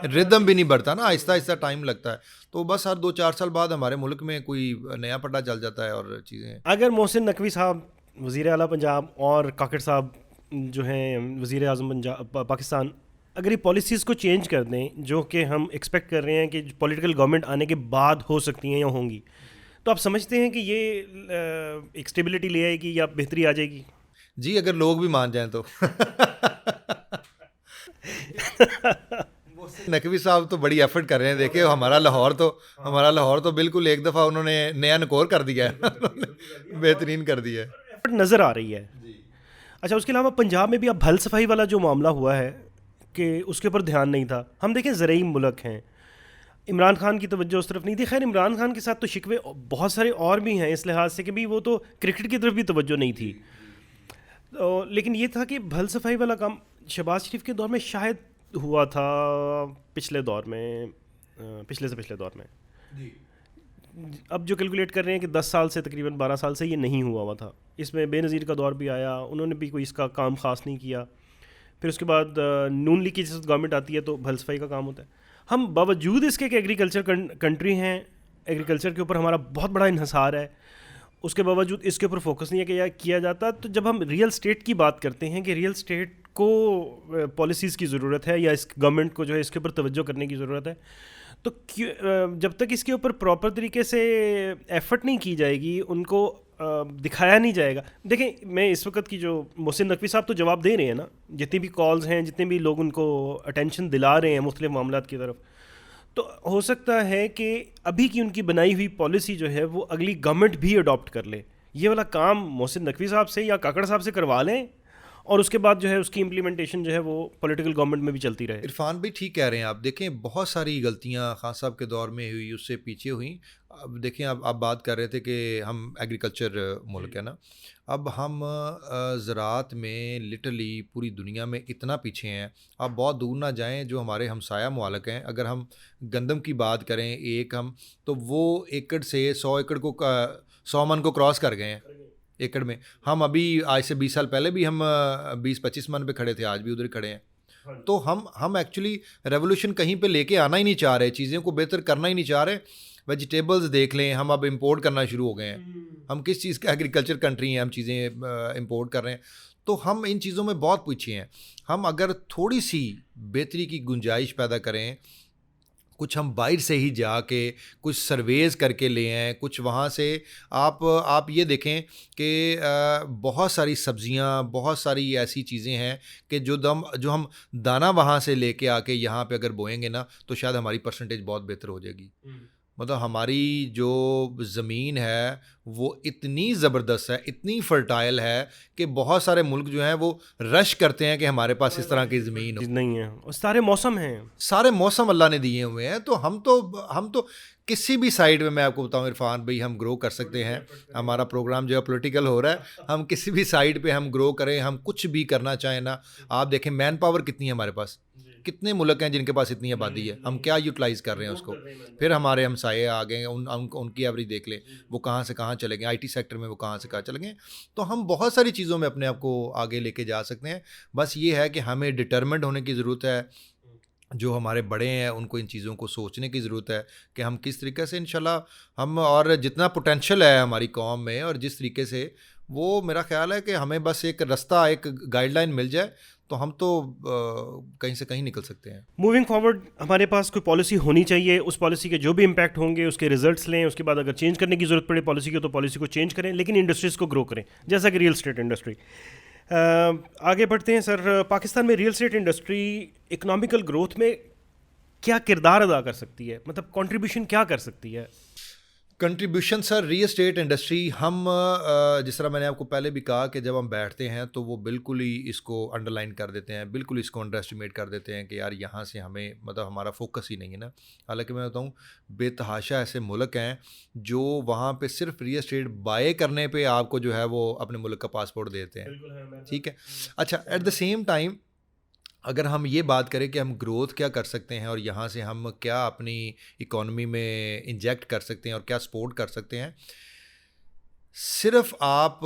रिदम भी नहीं बढ़ता ना, आहिस्ता आहिस्ता टाइम लगता है। तो बस हर 2-4 साल बाद हमारे मुल्क में कोई नया पट्टा चल जाता है और चीज़ें। अगर मोहसिन नकवी साहब वज़ीर आला पंजाब और काकड़ साहब जो हैं वज़ीर आज़म पंजाब पाकिस्तान, अगर ये पॉलिसीज़ को चेंज कर दें, जो कि हम एक्सपेक्ट कर रहे हैं कि पॉलिटिकल गवर्नमेंट आने के बाद हो सकती हैं या होंगी, तो आप समझते हैं कि ये एक स्टेबिलिटी ले आएगी या बेहतरी आ जाएगी? जी, अगर लोग भी मान जाएं तो नकवी साहब तो बड़ी एफर्ट कर रहे हैं। देखिए हमारा लाहौर तो बिल्कुल एक दफ़ा उन्होंने नया नकोर कर दिया है बेहतरीन कर दिया है, एफर्ट नज़र आ रही है। अच्छा, उसके अलावा पंजाब में भी अब भल सफाई वाला जो मामला हुआ है कि उसके ऊपर ध्यान नहीं था। हम देखें ज़रई मुल्क हैं, इमरान खान की तवज्जो उस तरफ नहीं थी। खैर इमरान खान के साथ तो शिकवे बहुत सारे और भी हैं इस लिहाज से कि भी वो तो क्रिकेट की तरफ भी तवज्जो नहीं थी। तो लेकिन ये था कि भल सफाई वाला काम शहबाज शरीफ के दौर में शायद हुआ था, पिछले से पिछले दौर में। अब जो कैलकुलेट कर रहे हैं कि 10 साल से तकरीबन 12 साल से ये नहीं हुआ था। इसमें बेनज़ीर का दौर भी आया, उन्होंने भी कोई इसका काम ख़ास नहीं किया। फिर उसके बाद नून लीग की जिस गवर्नमेंट आती है तो भल सफाई का काम होता है। हम बावजूद इसके कि एग्रीकल्चर कंट्री हैं, एग्रीकल्चर के ऊपर हमारा बहुत बड़ा इन्हसार है, उसके बावजूद इसके ऊपर फोकस नहीं किया जाता। तो जब हम रियल स्टेट की बात करते हैं कि रियल स्टेट को पॉलिसीज़ की ज़रूरत है या इस गवर्नमेंट को जो है इसके ऊपर तवज्जो करने की ज़रूरत है, तो जब तक इसके ऊपर प्रॉपर तरीके से एफर्ट नहीं की जाएगी, उनको दिखाया नहीं जाएगा। देखें मैं इस वक्त की जो मोहसिन नकवी साहब तो जवाब दे रहे हैं ना, जितनी भी कॉल्स हैं, जितने भी लोग उनको अटेंशन दिला रहे हैं मुख्तलिफ मामलात की तरफ, तो हो सकता है कि अभी की उनकी बनाई हुई पॉलिसी जो है वो अगली गवर्नमेंट भी अडॉप्ट कर ले। ये वाला काम मोहसिन नकवी साहब से या काकड़ साहब से करवा लें और उसके बाद जो है उसकी इम्प्लीमेंटेशन जो है वो पॉलिटिकल गवर्नमेंट में भी चलती रहे। इरफान भी ठीक कह रहे हैं आप। देखें बहुत सारी गलतियां खान साहब के दौर में हुई, उससे पीछे हुई। अब देखें आप बात कर रहे थे कि हम एग्रीकल्चर मुल्क है ना, अब हम ज़राअत में लिटरली पूरी दुनिया में इतना पीछे हैं। आप बहुत दूर ना जाएं, जो हमारे हमसाया मुमालिक हैं, अगर हम गंदम की बात करें एक हम, तो वो एकड़ से 100 एकड़ को 100 मन को क्रॉस कर गए हैं एकड़ में। हम अभी आज से 20 साल पहले भी हम 20-25 मन पे खड़े थे, आज भी उधर खड़े हैं। तो हम एक्चुअली रेवोल्यूशन कहीं पे लेके आना ही नहीं चाह रहे, चीज़ों को बेहतर करना ही नहीं चाह रहे। वेजिटेबल्स देख लें, हम अब इंपोर्ट करना शुरू हो गए हैं। हम किस चीज़ का एग्रीकल्चर कंट्री हैं, हम चीज़ें इंपोर्ट कर रहे हैं। तो हम इन चीज़ों में बहुत पीछे हैं। हम अगर थोड़ी सी बेहतरी की गुंजाइश पैदा करें, कुछ हम बाहर से ही जाके कुछ सर्वेज़ करके ले आएँ, कुछ वहाँ से आप ये देखें कि बहुत सारी सब्ज़ियाँ, बहुत सारी ऐसी चीज़ें हैं कि जो हम दाना वहाँ से लेके आके यहाँ पे अगर बोएंगे ना, तो शायद हमारी परसेंटेज बहुत बेहतर हो जाएगी। मतलब हमारी जो ज़मीन है वो इतनी ज़बरदस्त है, इतनी फर्टाइल है कि बहुत सारे मुल्क जो हैं वो रश करते हैं कि हमारे पास इस तरह की ज़मीन नहीं है। और सारे मौसम हैं, सारे मौसम अल्लाह ने दिए हुए हैं। तो हम तो किसी भी साइड में, मैं आपको बताऊं इरफान भाई, हम ग्रो कर सकते हैं। हमारा प्रोग्राम जो है पॉलिटिकल हो रहा है, हम किसी भी साइड पे हम ग्रो करें, हम कुछ भी करना चाहें ना। आप देखें मैन पावर कितनी है हमारे पास, कितने मुल्क हैं जिनके पास इतनी आबादी है, हम क्या यूटिलाइज़ कर रहे हैं उसको। फिर हमारे हमसाये आ गए, उनकी एवरेज देख लें, वो कहाँ से कहाँ चले गए, IT सेक्टर में वो कहाँ से कहाँ चले गए। तो हम बहुत सारी चीज़ों में अपने आप को आगे लेके जा सकते हैं। बस ये है कि हमें डिटर्मिन्ड होने की ज़रूरत है, जो हमारे बड़े हैं उनको इन चीज़ों को सोचने की ज़रूरत है कि हम किस तरीके से इंशाल्लाह हम, और जितना पोटेंशियल है हमारी कौम में और जिस तरीके से, वो मेरा ख्याल है कि हमें बस एक रास्ता, एक गाइडलाइन मिल जाए तो हम तो कहीं से कहीं निकल सकते हैं। मूविंग फॉरवर्ड हमारे पास कोई पॉलिसी होनी चाहिए, उस पॉलिसी के जो भी इम्पैक्ट होंगे उसके रिजल्ट्स लें, उसके बाद अगर चेंज करने की ज़रूरत पड़े पॉलिसी को तो पॉलिसी को चेंज करें, लेकिन इंडस्ट्रीज़ को ग्रो करें, जैसा कि रियल स्टेट इंडस्ट्री। आगे बढ़ते हैं सर। पाकिस्तान में real estate industry economical growth में क्या किरदार अदा कर सकती है, मतलब कंट्रीब्यूशन क्या कर सकती है? Contribution sir, real estate industry, हम जिस तरह मैंने आपको पहले भी कहा कि जब हम बैठते हैं तो वो बिल्कुल ही इसको अंडरलाइन कर देते हैं, बिल्कुल इसको अंडर एस्टिमेट कर देते हैं कि यार यहाँ से हमें, मतलब हमारा फोकस ही नहीं है ना। हालांकि मैं बताऊँ, बेतहाशा ऐसे मुल्क हैं जो वहाँ पे सिर्फ रियल एस्टेट बाय करने पे आपको जो है वो अपने मुल्क का पासपोर्ट देते हैं, ठीक है। अच्छा, एट द सेम टाइम अगर हम ये बात करें कि हम ग्रोथ क्या कर सकते हैं और यहाँ से हम क्या अपनी इकॉनमी में इंजेक्ट कर सकते हैं और क्या सपोर्ट कर सकते हैं, सिर्फ आप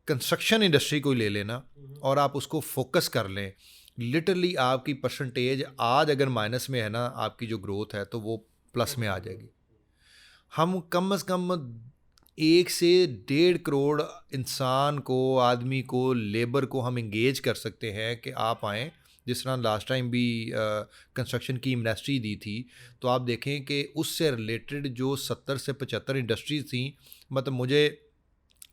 कंस्ट्रक्शन इंडस्ट्री को ले लेना और आप उसको फोकस कर लें, लिटरली आपकी परसेंटेज आज अगर माइनस में है ना, आपकी जो ग्रोथ है तो वो प्लस में आ जाएगी। हम कम से कम 1 से 1.5 करोड़ इंसान को, आदमी को, लेबर को हम इंगेज कर सकते हैं कि आप आएँ। जिस तरह लास्ट टाइम भी कंस्ट्रक्शन की इंडस्ट्री दी थी, तो आप देखें कि उससे रिलेटेड जो 70 से 75 इंडस्ट्रीज थी, मतलब मुझे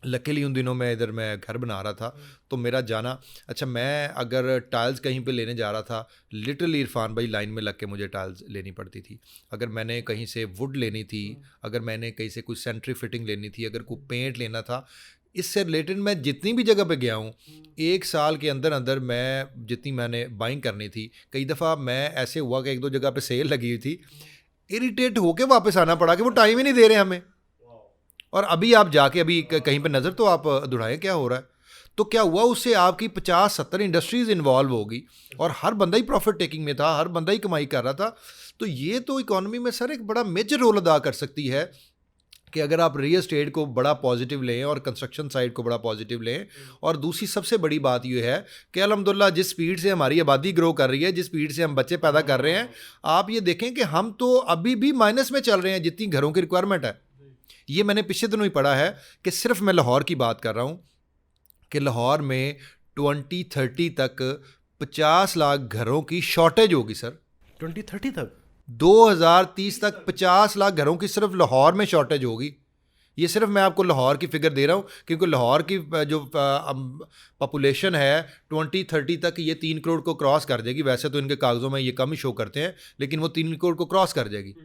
लकीली उन दिनों में इधर मैं घर बना रहा था तो मेरा जाना, अच्छा मैं अगर टाइल्स कहीं पे लेने जा रहा था, लिटरली इरफान भाई लाइन में लग के मुझे टाइल्स लेनी पड़ती थी। अगर मैंने कहीं से वुड लेनी थी, अगर मैंने कहीं से कोई सेंट्री फिटिंग लेनी थी, अगर कोई पेंट लेना था, इससे रिलेटेड मैं जितनी भी जगह पे गया हूँ, 1 साल के अंदर अंदर मैं जितनी मैंने बाइंग करनी थी, कई दफ़ा मैं ऐसे हुआ कि 1-2 जगह पे सेल लगी हुई थी, इरिटेट होके वापस आना पड़ा कि वो टाइम ही नहीं दे रहे हमें। और अभी आप जाके अभी कहीं पे नज़र तो आप दुढ़ाएं क्या हो रहा है। तो क्या हुआ, उससे आपकी 50-70 इंडस्ट्रीज़ इन्वॉल्व होगी और हर बंदा ही प्रॉफिट टेकिंग में था, हर बंदा ही कमाई कर रहा था। तो ये तो इकॉनमी में सर एक बड़ा मेजर रोल अदा कर सकती है कि अगर आप रियल एस्टेट को बड़ा पॉजिटिव लें और कंस्ट्रक्शन साइड को बड़ा पॉजिटिव लें। और दूसरी सबसे बड़ी बात ये है कि अल्हम्दुलिल्लाह जिस स्पीड से हमारी आबादी ग्रो कर रही है, जिस स्पीड से हम बच्चे पैदा कर रहे हैं, आप ये देखें कि हम तो अभी भी माइनस में चल रहे हैं जितनी घरों की रिक्वायरमेंट है। ये मैंने पिछले दिनों ही पढ़ा है कि सिर्फ मैं लाहौर की बात कर रहा हूँ कि लाहौर में 2030 तक 50 लाख घरों की शॉर्टेज होगी सर। 2030 तक, 2030 तक 50 लाख घरों की सिर्फ लाहौर में शॉर्टेज होगी। ये सिर्फ मैं आपको लाहौर की फिगर दे रहा हूँ क्योंकि लाहौर की जो पॉपुलेशन है 2030 तक ये 3 करोड़ को क्रॉस कर जाएगी। वैसे तो इनके कागज़ों में ये कम ही शो करते हैं, लेकिन वो 3 करोड़ को क्रॉस कर जाएगी।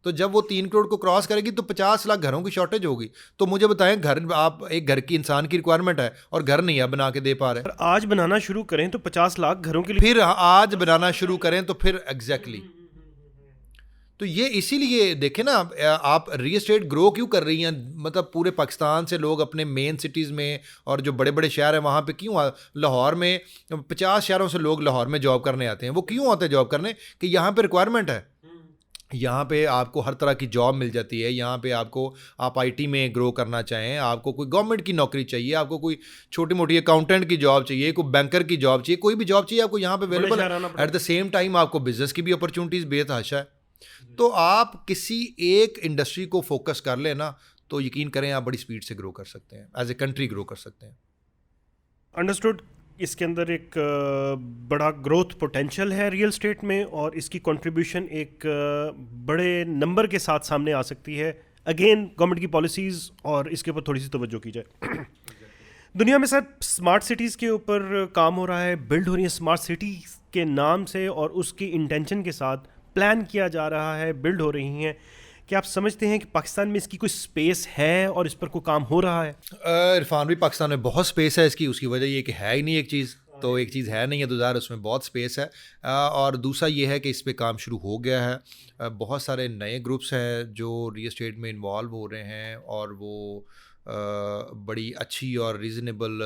तो जब वो 3 करोड़ को क्रॉस करेगी तो 50 लाख घरों की शॉर्टेज होगी। तो मुझे बताएं, घर, आप एक घर की इंसान की रिक्वायरमेंट है और घर नहीं है बना के दे पा रहे। आज बनाना शुरू करें तो 50 लाख घरों के लिए, फिर आज बनाना शुरू करें तो फिर एग्जैक्टली तो ये इसीलिए देखें ना, आप रियल एस्टेट ग्रो क्यों कर रही हैं, मतलब पूरे पाकिस्तान से लोग अपने मेन सिटीज़ में और जो बड़े बड़े शहर हैं वहाँ पे क्यों, लाहौर में 50 शहरों से लोग लाहौर में जॉब करने आते हैं। वो क्यों आते हैं जॉब करने? कि यहाँ पे रिक्वायरमेंट है, यहाँ पे आपको हर तरह की जॉब मिल जाती है। यहाँ पे आपको, आप आईटी में ग्रो करना चाहें, आपको कोई गवर्नमेंट की नौकरी चाहिए, आपको कोई छोटी मोटी अकाउंटेंट की जॉब चाहिए, कोई बैंकर की जॉब चाहिए, कोई भी जॉब चाहिए आपको यहाँ पे अवेलेबल है। एट द सेम टाइम आपको बिजनेस की भी अपॉर्चुनिटीज़ बेतहाशा है। तो आप किसी एक इंडस्ट्री को फोकस कर लें ना, तो यकीन करें आप बड़ी स्पीड से ग्रो कर सकते हैं, एज ए कंट्री ग्रो कर सकते हैं। अंडरस्टूड। इसके अंदर एक बड़ा ग्रोथ पोटेंशियल है रियल स्टेट में और इसकी कंट्रीब्यूशन एक बड़े नंबर के साथ सामने आ सकती है। अगेन गवर्नमेंट की पॉलिसीज़ और इसके ऊपर थोड़ी सी तवज्जो की जाए। दुनिया में सर स्मार्ट सिटीज़ के ऊपर काम हो रहा है, बिल्ड हो रही है स्मार्ट सिटीज़ के नाम से और उसकी इंटेंशन के साथ प्लान किया जा रहा है, बिल्ड हो रही हैं। क्या आप समझते हैं कि पाकिस्तान में इसकी कोई स्पेस है और इस पर कोई काम हो रहा है? इरफान भी, पाकिस्तान में बहुत स्पेस है इसकी। उसकी वजह ये कि है ही नहीं एक चीज़, तो एक चीज़ है नहीं है, तो ज़ाहिर उसमें बहुत स्पेस है। और दूसरा ये है कि इस पे काम शुरू हो गया है। बहुत सारे नए ग्रुप्स हैं जो रियल एस्टेट में इन्वॉल्व हो रहे हैं और वो बड़ी अच्छी और रीज़नेबल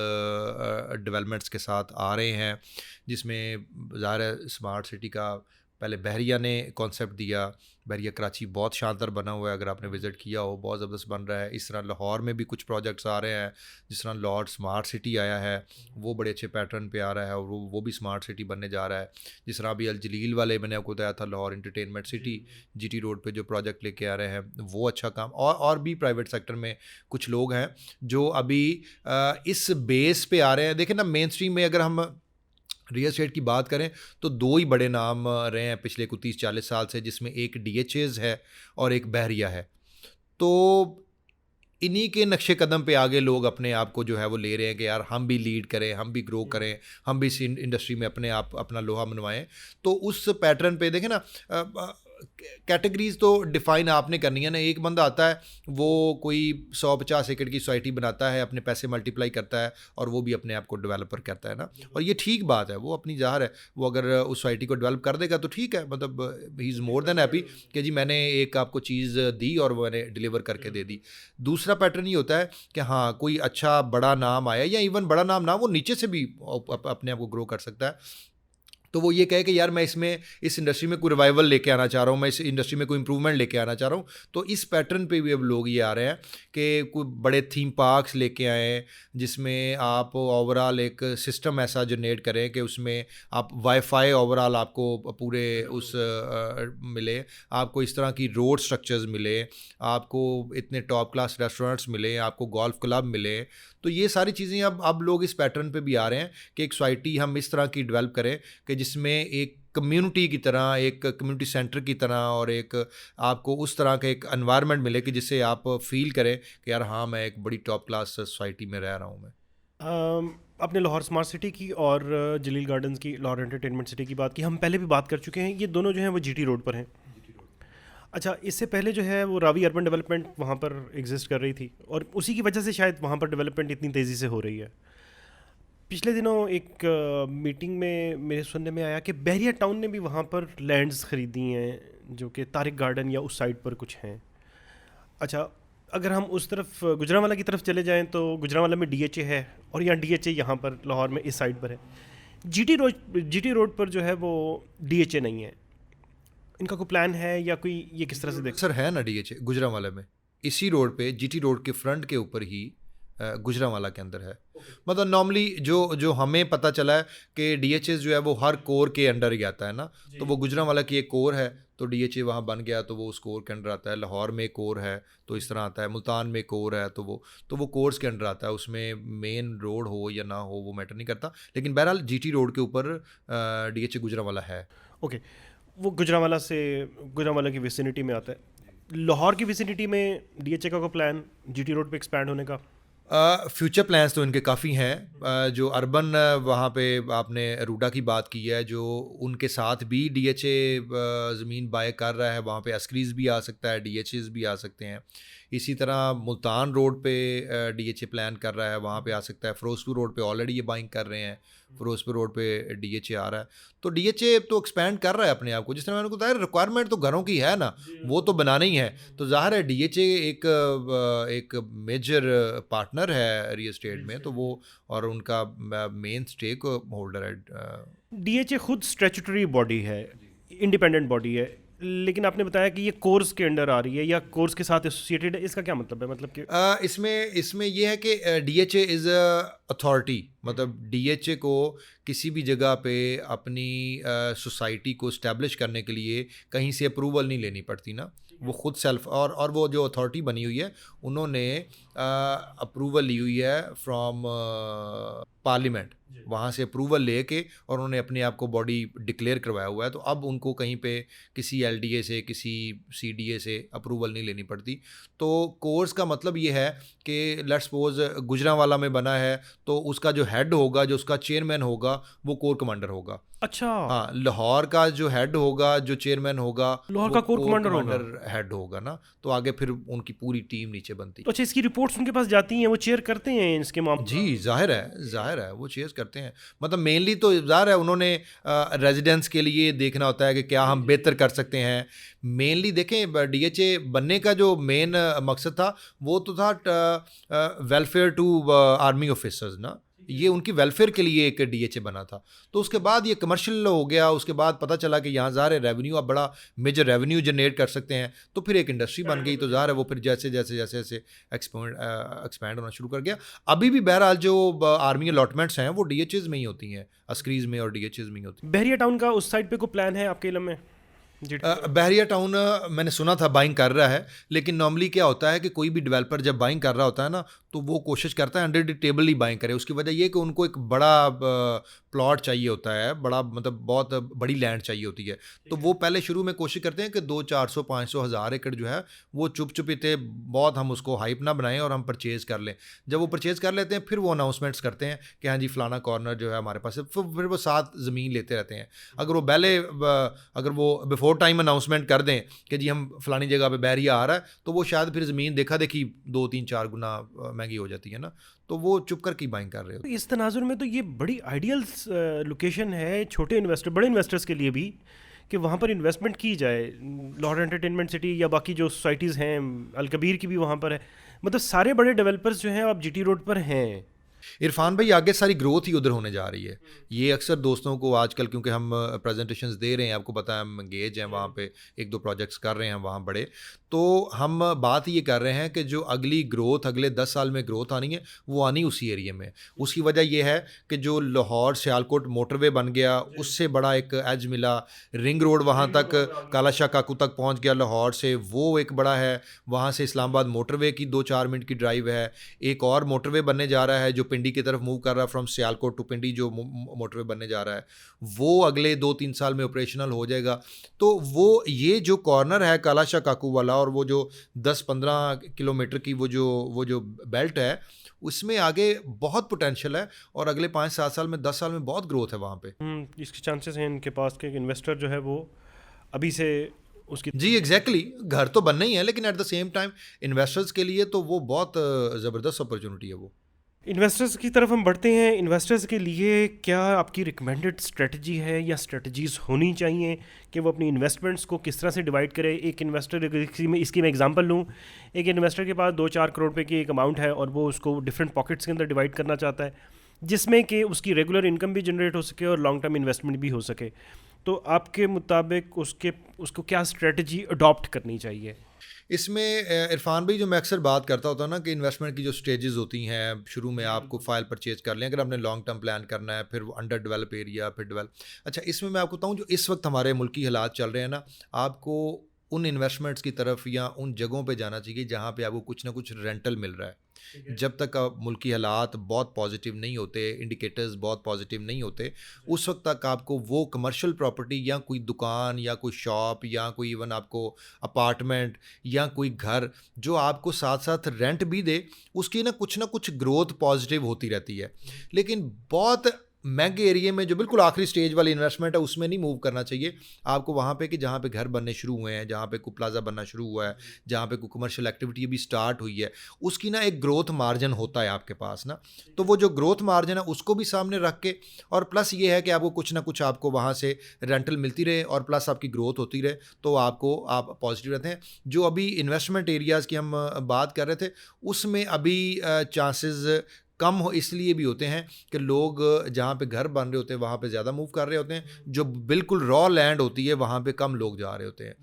डेवलपमेंट्स के साथ आ रहे हैं, जिसमें ज़ाहिर है स्मार्ट सिटी का पहले बहरिया ने कॉन्सेप्ट दिया। बहरिया कराची बहुत शानदार बना हुआ है, अगर आपने विज़िट किया हो, बहुत ज़बरदस्त बन रहा है। इस तरह लाहौर में भी कुछ प्रोजेक्ट्स आ रहे हैं, जिस तरह लाहौर स्मार्ट सिटी आया है, वो बड़े अच्छे पैटर्न पे आ रहा है और वो भी स्मार्ट सिटी बनने जा रहा है। जिस तरह अभी अल जलील वाले मैंने आपको बताया था, Lahore entertainment city GT road पे जो प्रोजेक्ट लेके आ रहे हैं, वो अच्छा काम। और भी प्राइवेट सेक्टर में कुछ लोग हैं जो अभी इस बेस पे आ रहे हैं। देखें ना, मेन स्ट्रीम में अगर हम रियल एस्टेट की बात करें तो दो ही बड़े नाम रहे हैं पिछले कुछ 30-40 साल से, जिसमें एक DHAs है और एक बहरिया है। तो इन्हीं के नक्शे कदम पे आगे लोग अपने आप को जो है वो ले रहे हैं कि यार हम भी लीड करें, हम भी ग्रो करें, हम भी इस इंडस्ट्री में अपने आप अपना लोहा मनवाएं। तो उस पैटर्न पे देखें ना, कैटेगरीज तो डिफ़ाइन आपने करनी है ना। एक बंदा आता है, वो कोई 150 एकड़ की सोसाइटी बनाता है, अपने पैसे मल्टीप्लाई करता है और वो भी अपने आप को डेवलपर करता है ना, और ये ठीक बात है। वो अपनी ज़ाहिर है, वो अगर उस सोसाइटी को डेवलप कर देगा तो ठीक है, मतलब he is more than happy कि जी मैंने एक आपको चीज़ दी और मैंने डिलीवर करके दे दी। दूसरा पैटर्न ये होता है कि हाँ, कोई अच्छा बड़ा नाम आया, या इवन बड़ा नाम ना, वो नीचे से भी अपने आप को ग्रो कर सकता है। तो वो ये कहे कि यार मैं इस इंडस्ट्री में कोई रिवाइवल लेके आना चाह रहा हूँ, मैं इस इंडस्ट्री में कोई इंप्रूवमेंट लेके आना चाह रहा हूँ। तो इस पैटर्न पे भी अब लोग ये आ रहे हैं कि कोई बड़े थीम पार्क्स लेके आएँ, जिसमें आप ओवरऑल एक सिस्टम ऐसा जनरेट करें कि उसमें आप वाईफाई ओवरऑल आपको पूरे उस मिले, आपको इस तरह की रोड स्ट्रक्चर्स मिले, आपको इतने टॉप क्लास रेस्टोरेंट्स मिले, आपको गोल्फ क्लब मिले। तो ये सारी चीज़ें अब लोग इस पैटर्न पे भी आ रहे हैं कि एक सोसाइटी हम इस तरह की डेवलप करें कि जिसमें एक कम्युनिटी की तरह, एक कम्युनिटी सेंटर की तरह, और एक आपको उस तरह का एक एनवायरनमेंट मिले कि जिससे आप फील करें कि यार हाँ, मैं एक बड़ी टॉप क्लास सोसाइटी में रह रहा हूँ मैं। आपने लाहौर स्मार्ट सिटी की और जलील गार्डन्स की, लाहौर एंटरटेनमेंट सिटी की बात की, हम पहले भी बात कर चुके हैं। ये दोनों जो हैं वो GT रोड पर हैं। अच्छा, इससे पहले जो है वो रावी अर्बन डेवलपमेंट वहाँ पर एग्जिस्ट कर रही थी और उसी की वजह से शायद वहाँ पर डेवलपमेंट इतनी तेज़ी से हो रही है। पिछले दिनों एक मीटिंग में मेरे सुनने में आया कि बहरिया टाउन ने भी वहाँ पर लैंड्स ख़रीदी हैं, जो कि तारिक गार्डन या उस साइड पर कुछ हैं। अच्छा, अगर हम उस तरफ गुजरांवाला की तरफ चले जाएं तो गुजरांवाला में DHA है और यहाँ DHA यहाँ पर लाहौर में इस साइड पर है। GT रोड पर जो है वो DHA नहीं है। इनका कोई प्लान है या कोई, ये किस तरह से देख? सर है ना DHA गुजरांवाला में, इसी रोड पे, GT रोड के फ्रंट के ऊपर ही गुजरांवाला के अंदर है। मतलब नॉर्मली जो हमें पता चला है कि DHA जो है वो हर कोर के अंडर ही आता है ना, तो वो गुजरांवाला की एक कोर है, तो DHA वहाँ बन गया तो वो उस कोर के अंडर आता है। लाहौर में एक कोर है तो इस तरह आता है, मुल्तान में कोर है तो वो कोर्स के अंडर आता है। उसमें मेन रोड हो या ना हो वो मैटर नहीं करता, लेकिन बहरहाल GT रोड के ऊपर DHA गुजरांवाला है। ओके, वो गुजरांवाला की विसिनिटी में आता है। लाहौर की विसिनिटी में DHA का कोई प्लान GT रोड पे एक्सपैंड होने का? फ्यूचर प्लान्स तो इनके काफ़ी हैं। जो अर्बन वहाँ पे आपने रूडा की बात की है, जो उनके साथ भी DHA ज़मीन बाय कर रहा है, वहाँ पे अस्क्रीज भी आ सकता है, DHAs भी आ सकते हैं। इसी तरह मुल्तान रोड पे DHA प्लान कर रहा है, वहाँ पे आ सकता है। फिरोजपुर रोड पे ऑलरेडी ये बाइंग कर रहे हैं, फिरोजपुर रोड पे DHA आ रहा है। तो DHA तो एक्सपैंड कर रहा है अपने आप को। जिस तरह मैंने बताया, रिक्वायरमेंट तो घरों की है ना, वो तो बनाना ही है। तो ज़ाहिर है DHA एक मेजर पार्टनर है रियल एस्टेट में, तो वो और उनका मेन स्टेक होल्डर है। DHA खुद स्टैट्यूटरी बॉडी है, इंडिपेंडेंट बॉडी है, लेकिन आपने बताया कि ये कोर्स के अंडर आ रही है या कोर्स के साथ एसोसिएटेड है। इसका क्या मतलब है? मतलब कि इसमें ये है कि DHA इज़ अथॉरिटी। मतलब DHA को किसी भी जगह पे अपनी सोसाइटी को इस्टेब्लिश करने के लिए कहीं से अप्रूवल नहीं लेनी पड़ती ना, वो खुद सेल्फ, और वो जो अथॉरिटी बनी हुई है उन्होंने अप्रूवल ली हुई है फ्रॉम पार्लियामेंट, वहाँ से अप्रूवल लेके और उन्होंने अपने आप को बॉडी डिक्लेयर करवाया हुआ है। तो अब उनको कहीं पे किसी LDA से, किसी CDA से अप्रूवल नहीं लेनी पड़ती। तो कोर्स का मतलब ये है कि लेट्स सपोज गुजरांवाला में बना है तो उसका जो हेड होगा, जो उसका चेयरमैन होगा, वो कोर कमांडर होगा। अच्छा, हाँ, लाहौर का जो हेड होगा, जो चेयरमैन होगा, लाहौर का कोर कमांडर हेड होगा ना, तो आगे फिर उनकी पूरी टीम नीचे बनती। तो अच्छा, इसकी रिपोर्ट्स उनके पास जाती हैं, वो चेयर करते हैं इसके मामले? जी, जाहिर है वो चेयर करते हैं। मतलब मेनली तो जाहिर है उन्होंने रेजिडेंट्स के लिए देखना होता है कि क्या हम बेहतर कर सकते हैं। मेनली देखें, DHA बनने का जो मेन मकसद था वो तो था वेलफेयर टू आर्मी ऑफिसर्स ना, ये उनकी वेलफेयर के लिए एक डीएचए बना था। तो उसके बाद ये कमर्शियल हो गया, उसके बाद पता चला कि यहाँ ज़ाहिर है रेवेन्यू, आप बड़ा मेजर रेवेन्यू जनरेट कर सकते हैं, तो फिर एक इंडस्ट्री बन गई। तो ज़ाहिर है वो फिर जैसे जैसे जैसे जैसे एक्सपैंड होना शुरू कर गया। अभी भी बहरहाल जो आर्मी अलॉटमेंट्स हैं वो डीएचएज में ही होती हैं, अस्क्रीज में और डीएचएज में ही होती हैं। बहरिया टाउन का उस साइड पे कोई प्लान है आपके इलम में? बहरिया टाउन मैंने सुना था बाइंग कर रहा है, लेकिन नॉर्मली क्या होता है कि कोई भी डेवलपर जब बाइंग कर रहा होता है ना, तो वो कोशिश करता है under the table he buying करे। उसकी वजह ये कि उनको एक बड़ा प्लॉट चाहिए होता है, बड़ा मतलब बहुत बड़ी लैंड चाहिए होती है। तो वो पहले शुरू में कोशिश करते हैं कि 200-400-500,000 एकड़ जो है वो चुप चुपीते बहुत हम उसको हाइप ना बनाएं और हम परचेज़ कर लें। जब वो परचेज़ कर लेते हैं फिर वो अनाउंसमेंट्स करते हैं कि हाँ जी फलाना कॉर्नर जो है हमारे पास है, फिर वो साथ ज़मीन लेते रहते हैं। अगर वो बिफोर टाइम अनाउंसमेंट कर दें कि जी हम फलानी जगह पे बहरिया आ रहा है, तो वो शायद फिर ज़मीन देखा देखी 2-3-4 गुना महंगी हो जाती है ना, तो वो चुप कर की बाइंग कर रहे हो। इस तनाजुर में तो ये बड़ी आइडियल लोकेशन है छोटे इन्वेस्टर, बड़े इन्वेस्टर्स के लिए भी, कि वहाँ पर इन्वेस्टमेंट की जाए। लाहौर एंटरटेनमेंट सिटी या बाकी जो सोसाइटीज़ हैं, अलकबीर की भी वहाँ पर है, मतलब सारे बड़े डेवलपर्स जो हैं अब जीटी रोड पर हैं। इरफान भाई आगे सारी ग्रोथ ही उधर होने जा रही है। ये अक्सर दोस्तों को आजकल, क्योंकि हम प्रेजेंटेशंस दे रहे हैं, आपको पता है हम एंगेज हैं वहाँ पे, 1-2 प्रोजेक्ट्स कर रहे हैं वहाँ बड़े, तो हम बात ये कर रहे हैं कि जो अगली ग्रोथ, अगले 10 साल में ग्रोथ आनी है, वो आनी उसी एरिया में। उसकी वजह ये है कि जो लाहौर सियालकोट मोटरवे बन गया, उससे बड़ा एक एज मिला, रिंग रोड वहाँ तक काला शाह काकू तक पहुँच गया लाहौर से, वो एक बड़ा है। वहाँ से इस्लामाबाद मोटरवे की 2-4 मिनट की ड्राइव है। एक और मोटरवे बनने जा रहा है जो पिंडी की तरफ मूव कर रहा है, फ्रॉम सियालकोट टू पिंडी, जो मोटरवे बनने जा रहा है, वो अगले 2-3 साल में ऑपरेशनल हो जाएगा। तो वो ये जो कॉर्नर है काला शाह काकू वाला, और वो जो 10-15 किलोमीटर की वो जो बेल्ट है, उसमें आगे बहुत पोटेंशियल है, और अगले 5-7 साल में, 10 साल में बहुत ग्रोथ है वहाँ पे। इसके चांसेस हैं इनके पास कि इन्वेस्टर जो है वो अभी से उसकी, जी एग्जैक्टली, घर तो बनना ही है, लेकिन at the same time investors के लिए तो वो बहुत ज़बरदस्त अपॉर्चुनिटी है वो। इन्वेस्टर्स की तरफ हम बढ़ते हैं। इन्वेस्टर्स के लिए क्या आपकी रिकमेंडेड स्ट्रेटजी है या स्ट्रेटजीज़ होनी चाहिए कि वो अपनी इन्वेस्टमेंट्स को किस तरह से डिवाइड करे? एक इन्वेस्टर, इसकी मैं एग्जांपल लूँ, एक इन्वेस्टर के पास 2-4 करोड़ रुपए की एक अमाउंट है और वो उसको डिफरेंट पॉकेट्स के अंदर डिवाइड करना चाहता है, जिसमें कि उसकी रेगुलर इनकम भी जनरेट हो सके और लॉन्ग टर्म इन्वेस्टमेंट भी हो सके। तो आपके मुताबिक उसको क्या स्ट्रेटजी अडॉप्ट करनी चाहिए? इसमें इरफान भाई, जो मैं अक्सर बात करता होता हूँ ना, कि इन्वेस्टमेंट की जो स्टेजेस होती हैं, शुरू में आपको फाइल परचेज कर लें अगर आपने लॉन्ग टर्म प्लान करना है, फिर अंडर डेवलप एरिया, फिर डेवलप। अच्छा, इसमें मैं आपको बताऊँ जो इस वक्त हमारे मुल्की हालात चल रहे हैं ना, आपको उन इन्वेस्टमेंट्स की तरफ या उन जगहों पे जाना चाहिए जहाँ पे आपको कुछ ना कुछ रेंटल मिल रहा है। जब तक मुल्की हालात बहुत पॉजिटिव नहीं होते, इंडिकेटर्स बहुत पॉजिटिव नहीं होते, उस वक्त तक आपको वो कमर्शियल प्रॉपर्टी या कोई दुकान या कोई शॉप या कोई इवन आपको अपार्टमेंट या कोई घर जो आपको साथ साथ रेंट भी दे, उसकी ना कुछ ग्रोथ पॉजिटिव होती रहती है। लेकिन बहुत महंगे एरिया में जो बिल्कुल आखिरी स्टेज वाली इन्वेस्टमेंट है, उसमें नहीं मूव करना चाहिए आपको। वहाँ पे कि जहाँ पे घर बनने शुरू हुए हैं, जहाँ पे कोई प्लाजा बनना शुरू हुआ है, जहाँ पे कोई कमर्शियल एक्टिविटी अभी स्टार्ट हुई है, उसकी ना एक ग्रोथ मार्जिन होता है आपके पास ना। तो वो जो ग्रोथ मार्जिन है उसको भी सामने रख के, और प्लस ये है कि आपको कुछ ना कुछ आपको वहाँ से रेंटल मिलती रहे और प्लस आपकी ग्रोथ होती रहे, तो आप पॉजिटिव रहते हैं। जो अभी इन्वेस्टमेंट एरियाज़ की हम बात कर रहे थे, उसमें अभी चांसेस कम हो इसलिए भी होते हैं कि लोग जहाँ पे घर बन रहे होते हैं वहाँ पे ज़्यादा मूव कर रहे होते हैं, जो बिल्कुल रॉ लैंड होती है वहाँ पे कम लोग जा रहे होते हैं।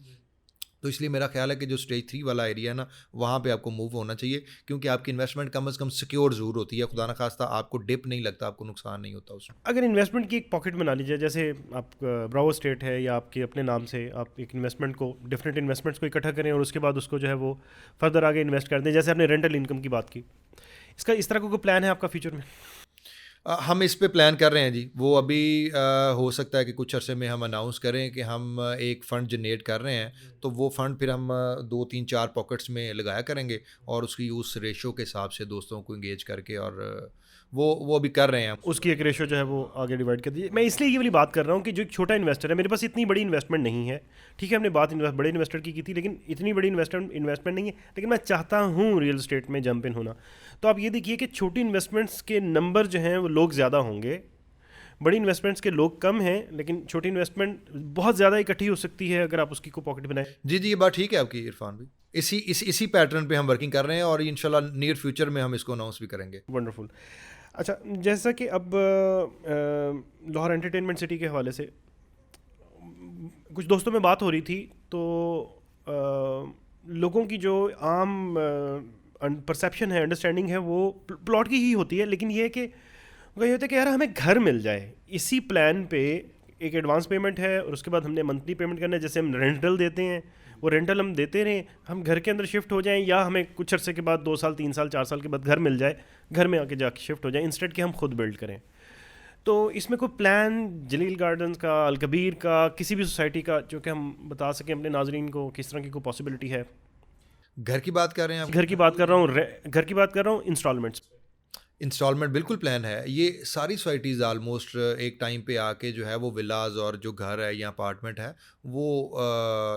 तो इसलिए मेरा ख्याल है कि जो स्टेज 3 वाला एरिया है ना, वहाँ पे आपको मूव होना चाहिए, क्योंकि आपकी इन्वेस्टमेंट कम से कम सिक्योर ज़रूर होती है, खुदा न खास्ता आपको डिप नहीं लगता, आपको नुकसान नहीं होता उसमें। अगर इन्वेस्टमेंट की एक पॉकेट बना लीजिए, जैसे आप ब्रावो स्टेट है या आपके अपने नाम से आप एक इन्वेस्टमेंट को, डिफरेंट इन्वेस्टमेंट्स को इकट्ठा करें और उसके बाद उसको जो है वो फर्दर आगे इन्वेस्ट कर दें, जैसे आपने रेंटल इनकम की बात की। इस तरह का कोई प्लान है आपका फ्यूचर में? हम इस पे प्लान कर रहे हैं जी। वो अभी हो सकता है कि कुछ अरसे में हम अनाउंस करें कि हम एक फ़ंड जनरेट कर रहे हैं, तो वो फ़ंड फिर हम 2-3-4 पॉकेट्स में लगाया करेंगे, और उसकी उस रेशो के हिसाब से दोस्तों को इंगेज करके, और वो अभी कर रहे हैं। उसकी एक रेशो जो है वो आगे डिवाइड कर दीजिए। मैं इसलिए ये वाली बात कर रहा हूँ कि जो एक छोटा इन्वेस्टर है, मेरे पास इतनी बड़ी इन्वेस्टमेंट नहीं है, ठीक है, हमने बात बड़े इन्वेस्टर की थी, लेकिन इतनी बड़ी इन्वेस्टमेंट नहीं है, लेकिन मैं चाहता हूँ रियल स्टेट में जंप इन होना। तो आप ये देखिए कि छोटी इन्वेस्टमेंट्स के नंबर जो हैं वो लोग ज़्यादा होंगे, बड़ी इन्वेस्टमेंट्स के लोग कम हैं, लेकिन छोटी इन्वेस्टमेंट बहुत ज़्यादा इकट्ठी हो सकती है अगर आप उसकी को पॉकेट बनाएं। जी, ये बात ठीक है आपकी इरफान भाई। इसी पैटर्न पे हम वर्किंग कर रहे हैं और इंशाल्लाह नियर फ्यूचर में हम इसको अनाउंस भी करेंगे। वंडरफुल। अच्छा, जैसा कि अब लाहौर एंटरटेनमेंट सिटी के हवाले से कुछ दोस्तों में बात हो रही थी, तो लोगों की जो आम परसेप्शन है, अंडरस्टैंडिंग है, वो प्लॉट की ही होती है, लेकिन ये है कि वो ये होता है कि यार हमें घर मिल जाए इसी प्लान पे, एक एडवांस पेमेंट है और उसके बाद हमने मंथली पेमेंट करना है, जैसे हम रेंटल देते हैं वो रेंटल हम देते रहें, हम घर के अंदर शिफ्ट हो जाएं, या हमें कुछ अरसे के बाद 2 साल 3 साल 4 साल के बाद घर मिल जाए, घर में आके जाके शिफ्ट हो जाए, इंस्टेड कि हम खुद बिल्ड करें। तो इसमें कोई प्लान जलील गार्डन्स का, अलकबीर का, किसी भी सोसाइटी का, जो कि हम बता सकें अपने नाजरीन को, किस तरह की कोई पॉसिबिलिटी है? घर की बात कर रहे हैं आप? घर की बात कर रहा हूँ, घर की बात कर रहा हूँ इंस्टॉलमेंट्स। इंस्टॉलमेंट बिल्कुल प्लान है। ये सारी सोसाइटीज़ आलमोस्ट एक टाइम पे आके जो है वो विलाज और जो घर है या अपार्टमेंट है वो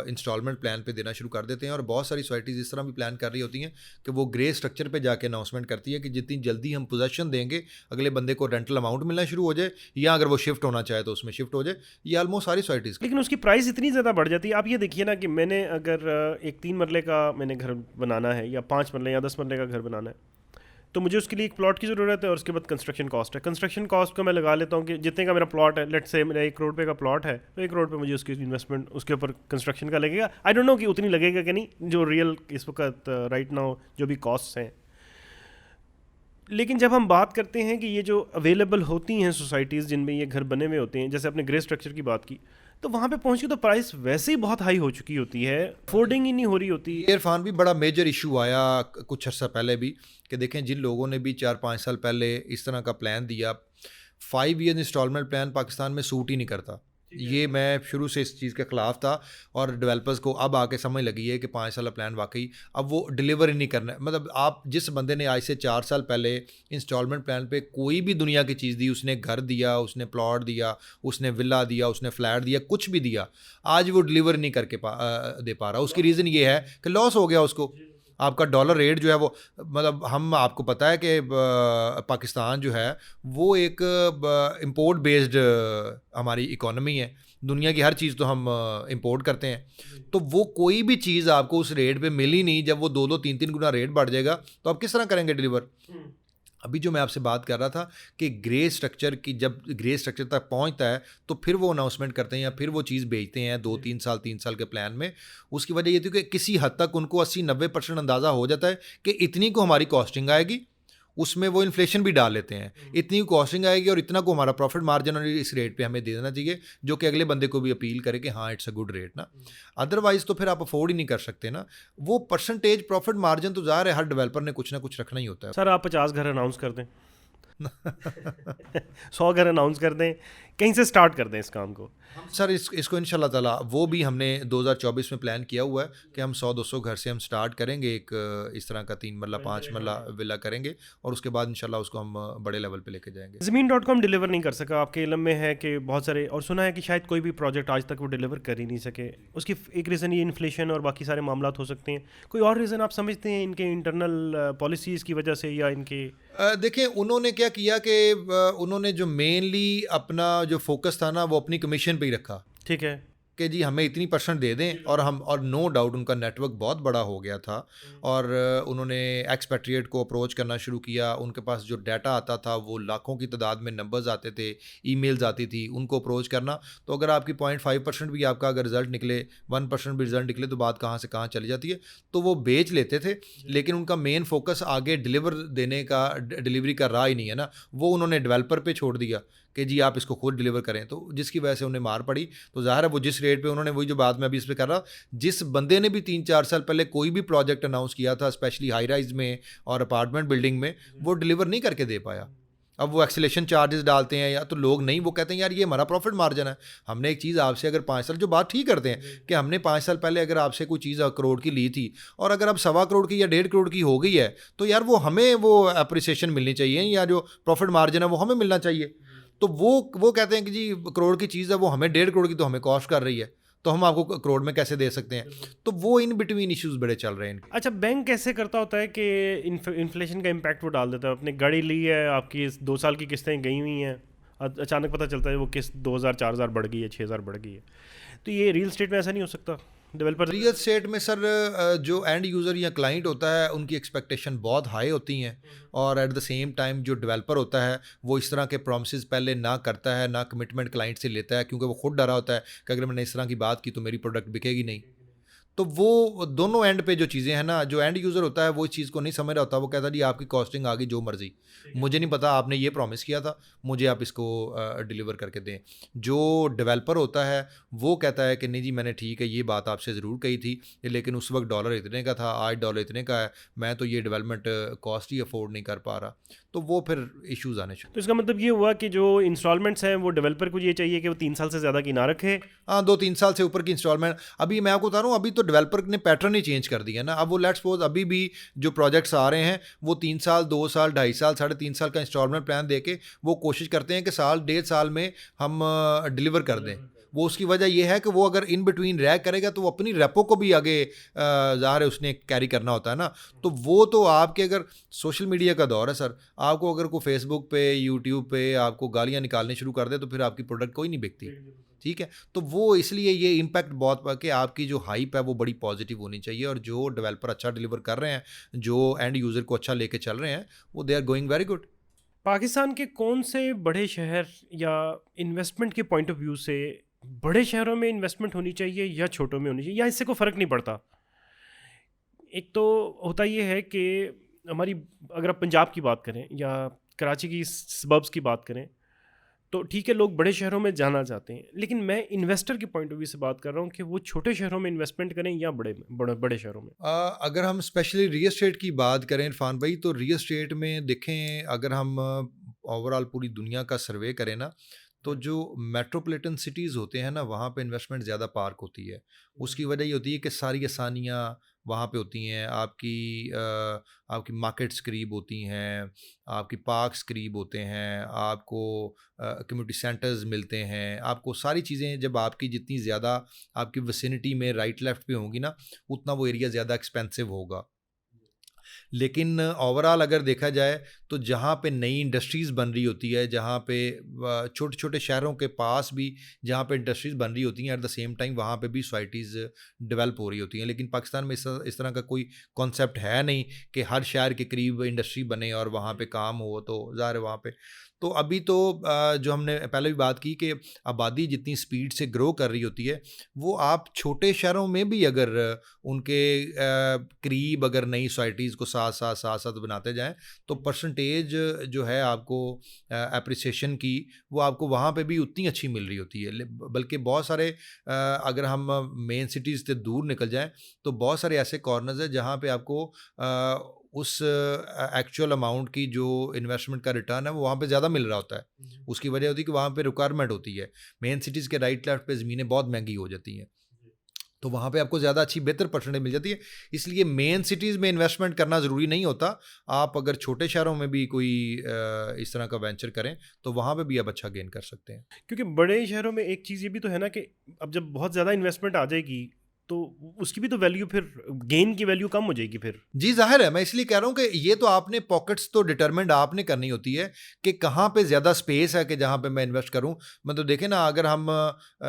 इंस्टॉलमेंट प्लान पे देना शुरू कर देते हैं। और बहुत सारी सोसाइटीज़ इस तरह भी प्लान कर रही होती हैं कि वो ग्रे स्ट्रक्चर पे जाके अनाउंसमेंट करती है कि जितनी जल्दी हम पोजेसन देंगे अगले बंदे को रेंटल अमाउंट मिलना शुरू हो जाए, या अगर वो शिफ्ट होना चाहे तो उसमें शिफ्ट हो जाए। ये आलमोस्ट सारी सोसाइटीज़। लेकिन उसकी प्राइस इतनी ज़्यादा बढ़ जाती है। आप ये देखिए ना कि मैंने अगर एक 3 मरले का मैंने घर बनाना है, या 5 मरले या 10 मरले का घर बनाना है, तो मुझे उसके लिए एक प्लॉट की ज़रूरत है और उसके बाद कंस्ट्रक्शन कॉस्ट है। कंस्ट्रक्शन कॉस्ट को मैं लगा लेता हूँ कि जितने का मेरा प्लॉट है, लेट्स से मेरा 1 करोड़ रुपये का प्लॉट है, तो 1 करोड़ पे मुझे उसकी इन्वेस्टमेंट उसके ऊपर कंस्ट्रक्शन का लगेगा। आई डोंट नो कि उतनी लगेगा कि नहीं, जो रियल इस वक्त राइट नाउ जो भी कॉस्ट हैं। लेकिन जब हम बात करते हैं कि ये जो अवेलेबल होती हैं सोसाइटीज़ जिनमें ये घर बने हुए होते हैं, जैसे आपने ग्रे स्ट्रक्चर की बात की, तो वहाँ पे पहुँची तो प्राइस वैसे ही बहुत हाई हो चुकी होती है, अफोर्डिंग ही नहीं हो रही होती। इरफान भी बड़ा मेजर इशू आया कुछ अर्सा पहले भी कि देखें जिन लोगों ने भी 4-5 साल पहले इस तरह का प्लान दिया, 5 ईयर इंस्टॉलमेंट प्लान पाकिस्तान में सूट ही नहीं करता। ये मैं शुरू से इस चीज़ के ख़िलाफ़ था और डेवलपर्स को अब आके समझ लगी है कि 5 साल प्लान वाकई अब वो डिलीवर ही नहीं करना है। मतलब आप जिस बंदे ने आज से 4 साल पहले इंस्टॉलमेंट प्लान पे कोई भी दुनिया की चीज़ दी, उसने घर दिया, उसने प्लॉट दिया, उसने विला दिया, उसने फ्लैट दिया, कुछ भी दिया, आज वो डिलीवर नहीं करके दे पा रहा। उसकी रीज़न ये है कि लॉस हो गया उसको। आपका डॉलर रेट जो है वो, मतलब हम आपको पता है कि पाकिस्तान जो है वो एक इंपोर्ट बेस्ड हमारी इकोनॉमी है। दुनिया की हर चीज़ तो हम इंपोर्ट करते हैं, तो वो कोई भी चीज़ आपको उस रेट पे मिली नहीं। जब वो 2-2 3-3 गुना रेट बढ़ जाएगा तो आप किस तरह करेंगे डिलीवर? अभी जो मैं आपसे बात कर रहा था कि ग्रे स्ट्रक्चर की, जब ग्रे स्ट्रक्चर तक पहुंचता है तो फिर वो अनाउंसमेंट करते हैं या फिर वो चीज़ बेचते हैं 2-3 साल 3 साल के प्लान में। उसकी वजह ये थी कि किसी हद तक उनको 80-90% अंदाज़ा हो जाता है कि इतनी को हमारी कॉस्टिंग आएगी, उसमें वो इन्फ्लेशन भी डाल लेते हैं, इतनी कॉस्टिंग आएगी और इतना को हमारा प्रॉफिट मार्जिन और इस रेट पे हमें दे देना चाहिए, जो कि अगले बंदे को भी अपील करे कि हाँ इट्स अ गुड रेट ना। अदरवाइज़ तो फिर आप अफोर्ड ही नहीं कर सकते ना। वो परसेंटेज प्रॉफिट मार्जिन तो ज़ाहिर है हर डेवलपर ने कुछ ना कुछ रखना ही होता है। सर आप 50 घर अनाउंस कर दें 100 घर अनाउंस कर दें, कहीं से स्टार्ट कर दें इस काम को। सर इसको इंशाल्लाह ताला वो भी हमने 2024 में प्लान किया हुआ है कि हम 100-200 घर से हम स्टार्ट करेंगे। एक इस तरह का 3 मरला 5 मरला विला करेंगे और उसके बाद इंशाल्लाह उसको हम बड़े लेवल पे लेके जाएंगे। ज़मीन.com डिलीवर नहीं कर सका, आपके इल्म में है कि बहुत सारे, और सुना है कि शायद कोई भी प्रोजेक्ट आज तक वो डिलीवर कर ही नहीं सके। उसकी एक रीज़न ये इन्फ्लेशन और बाकी सारे मामला हो सकते हैं। कोई और रीज़न आप समझते हैं इनके इंटरनल पॉलिसीज़ की वजह से, या इनके? देखिए उन्होंने क्या किया कि उन्होंने जो मेनली अपना जो फोकस था ना वो अपनी कमीशन पे ही रखा। ठीक है कि जी हमें इतनी % दे दें, और नो डाउट उनका नेटवर्क बहुत बड़ा हो गया था और उन्होंने एक्सपेट्रिएट को अप्रोच करना शुरू किया। उनके पास जो डाटा आता था वो लाखों की तादाद में नंबर्स आते थे, ईमेल्स आती थी, उनको अप्रोच करना। तो अगर आपकी 0.5% भी आपका अगर रिज़ल्ट निकले, 1% भी रिज़ल्ट निकले, तो बात कहाँ से कहाँ चली जाती है। तो वो बेच लेते थे, लेकिन उनका मेन फोकस आगे डिलीवरी का रहा ही नहीं है ना। वो उन्होंने डेवलपर पे छोड़ दिया कि जी आप इसको खुद डिलीवर करें, तो जिसकी वजह से उन्हें मार पड़ी। तो ज़ाहिर है वो जिस रेट पे उन्होंने, वही जो बात मैं अभी इस पर कर रहा, जिस बंदे ने भी 3-4 साल पहले कोई भी प्रोजेक्ट अनाउंस किया था स्पेशली हाई राइज में और अपार्टमेंट बिल्डिंग में, वो डिलीवर नहीं करके दे पाया। अब वो एक्सीलेशन चार्जेस डालते हैं या तो लोग नहीं, वो कहते हैं यार ये हमारा प्रॉफिट मार्जिन है। हमने एक चीज़ आपसे अगर 5 साल, जो बात ठीक करते हैं कि हमने 5 साल पहले अगर आपसे कोई चीज़ करोड़ की ली थी और अगर अब 1.25 करोड़ की या 1.5 करोड़ की हो गई है, तो यार वो हमें वो अप्रिसिएशन मिलनी चाहिए, या जो प्रॉफिट मार्जिन है वो हमें मिलना चाहिए। तो वो कहते हैं कि जी करोड़ की चीज़ है वो हमें 1.5 करोड़ की तो हमें कॉस्ट कर रही है, तो हम आपको करोड़ में कैसे दे सकते हैं। तो वो इन बिटवीन इश्यूज बड़े चल रहे हैं इनके। अच्छा, बैंक कैसे करता होता है कि इन्फ्लेशन का इम्पैक्ट वो डाल देता है? अपने गाड़ी ली है, आपकी 2 साल की किस्तें गई हुई हैं, अचानक पता चलता है वो किस्त 2,000 4,000 बढ़ गई है, 6,000 बढ़ गई है। तो ये रियल स्टेट में ऐसा नहीं हो सकता? डेवलपर? रियल स्टेट में सर जो एंड यूज़र या क्लाइंट होता है उनकी एक्सपेक्टेशन बहुत हाई होती हैं, और एट द सेम टाइम जो डेवलपर होता है वो इस तरह के प्रॉमिसेस पहले ना करता है, ना कमिटमेंट क्लाइंट से लेता है, क्योंकि वो खुद डरा होता है कि अगर मैंने इस तरह की बात की तो मेरी प्रोडक्ट बिकेगी नहीं। तो वो दोनों एंड पे जो चीज़ें हैं ना, जो एंड यूज़र होता है वो इस चीज़ को नहीं समझ रहा होता, वो कहता है जी आपकी कॉस्टिंग आ गई जो मर्ज़ी, मुझे नहीं पता आपने ये प्रॉमिस किया था, मुझे आप इसको डिलीवर करके दें। जो डेवलपर होता है वो कहता है कि नहीं जी मैंने ठीक है ये बात आपसे ज़रूर कही थी, लेकिन उस वक्त डॉलर इतने का था, आज डॉलर इतने का है, मैं तो ये डेवलपमेंट कॉस्ट ही अफोर्ड नहीं कर पा रहा। तो वो फिर इश्यूज़ आने शुरू। तो इसका मतलब ये हुआ कि जो इंस्टॉलमेंट्स हैं वो डेवलपर को ये चाहिए कि वो 3 साल से ज़्यादा की ना रखे। हाँ 2-3 साल से ऊपर की इंस्टॉलमेंट। अभी मैं आपको बता रहा हूँ, अभी तो डेवलपर ने पैटर्न ही चेंज कर दिया ना। अब वो लेट्स सपोज अभी भी जो प्रोजेक्ट्स आ रहे हैं वो 3 साल, 2 साल, 2.5 साल, 3.5 साल का इंस्टॉलमेंट प्लान देके वो कोशिश करते हैं कि साल 1.5 साल में हम डिलीवर कर दें। वो उसकी वजह ये है कि वो अगर इन बिटवीन रह करेगा तो वो अपनी रेपो को भी आगे ज़ाहिर है उसने कैरी करना होता है ना। तो वो तो आपके, अगर सोशल मीडिया का दौर है सर, आपको अगर कोई फेसबुक पे, यूट्यूब पे आपको गालियाँ निकालनी शुरू कर दे तो फिर आपकी प्रोडक्ट कोई नहीं बिकती। ठीक है, तो वो इसलिए ये इम्पैक्ट बहुत कि आपकी जो हाइप है वो बड़ी पॉजिटिव होनी चाहिए, और जो डेवलपर अच्छा डिलीवर कर रहे हैं, जो एंड यूज़र को अच्छा लेके चल रहे हैं, वो they are going very good. Pakistan के कौन से बड़े शहर या इन्वेस्टमेंट के पॉइंट ऑफ व्यू से बड़े शहरों में इन्वेस्टमेंट होनी चाहिए या छोटों में होनी चाहिए, या इससे कोई फ़र्क नहीं पड़ता? एक तो होता ये है कि हमारी, अगर आप पंजाब की बात करें या कराची की सबब्स की बात करें, तो ठीक है लोग बड़े शहरों में जाना चाहते हैं, लेकिन मैं इन्वेस्टर के पॉइंट ऑफ व्यू से बात कर रहा हूँ कि वो छोटे शहरों में इन्वेस्टमेंट करें या बड़े शहरों में। अगर हम स्पेशली रियल एस्टेट की बात करें इरफान भाई, तो रियल एस्टेट में देखें, अगर हम ओवरऑल पूरी दुनिया का सर्वे करें ना, तो जो मेट्रोपॉलिटन सिटीज़ होते हैं ना वहाँ पे इन्वेस्टमेंट ज़्यादा पार्क होती है। उसकी वजह ये होती है कि सारी आसानियाँ वहाँ पे होती हैं, आपकी मार्केट्स करीब होती हैं, आपकी पार्क्स करीब होते हैं, आपको कम्युनिटी सेंटर्स मिलते हैं, आपको सारी चीज़ें जब आपकी जितनी ज़्यादा आपकी विसिनिटी में राइट लेफ्ट पे होंगी ना, उतना वो एरिया ज़्यादा एक्सपेंसिव होगा। लेकिन ओवरऑल अगर देखा जाए तो जहाँ पे नई इंडस्ट्रीज़ बन रही होती है, जहाँ पे छोटे छोटे शहरों के पास भी जहाँ पे इंडस्ट्रीज़ बन रही होती हैं, एट द सेम टाइम वहाँ पे भी सोसाइटीज़ डेवलप हो रही होती हैं। लेकिन पाकिस्तान में इस तरह का कोई कॉन्सेप्ट है नहीं कि हर शहर के करीब इंडस्ट्री बने और वहाँ पे काम हो, तो ज़ाहिर है वहाँ पे तो अभी तो जो हमने पहले भी बात की कि आबादी जितनी स्पीड से ग्रो कर रही होती है, वो आप छोटे शहरों में भी अगर उनके करीब अगर नई सोसाइटीज़ को साथ बनाते जाएं, तो परसेंटेज जो है आपको एप्रिसिएशन की, वो आपको वहाँ पे भी उतनी अच्छी मिल रही होती है। बल्कि बहुत सारे अगर हम मेन सिटीज़ से दूर निकल जाएं, तो बहुत सारे ऐसे कॉर्नर्स हैं जहाँ पे आपको उस एक्चुअल अमाउंट की जो इन्वेस्टमेंट का रिटर्न है वो वहाँ पे ज़्यादा मिल रहा होता है। उसकी वजह होती है कि वहाँ पे रिक्वायरमेंट होती है। मेन सिटीज़ के राइट लेफ्ट पे ज़मीनें बहुत महंगी हो जाती हैं, तो वहाँ पे आपको ज़्यादा अच्छी बेहतर परसेंटेज मिल जाती है। इसलिए मेन सिटीज़ में इन्वेस्टमेंट करना ज़रूरी नहीं होता। आप अगर छोटे शहरों में भी कोई इस तरह का वेंचर करें तो वहाँ पे भी आप अच्छा गेन कर सकते हैं। क्योंकि बड़े शहरों में एक चीज़ ये भी तो है ना कि अब जब बहुत ज़्यादा इन्वेस्टमेंट आ जाएगी तो उसकी भी तो वैल्यू, फिर गेन की वैल्यू कम हो जाएगी फिर। जी ज़ाहिर है, मैं इसलिए कह रहा हूँ कि ये तो आपने पॉकेट्स तो डिटरमिंड आपने करनी होती है कि कहाँ पे ज़्यादा स्पेस है कि जहाँ पे मैं इन्वेस्ट करूँ। मतलब देखें ना, अगर हम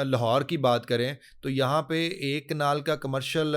लाहौर की बात करें तो यहाँ पे एक कनाल का कमर्शियल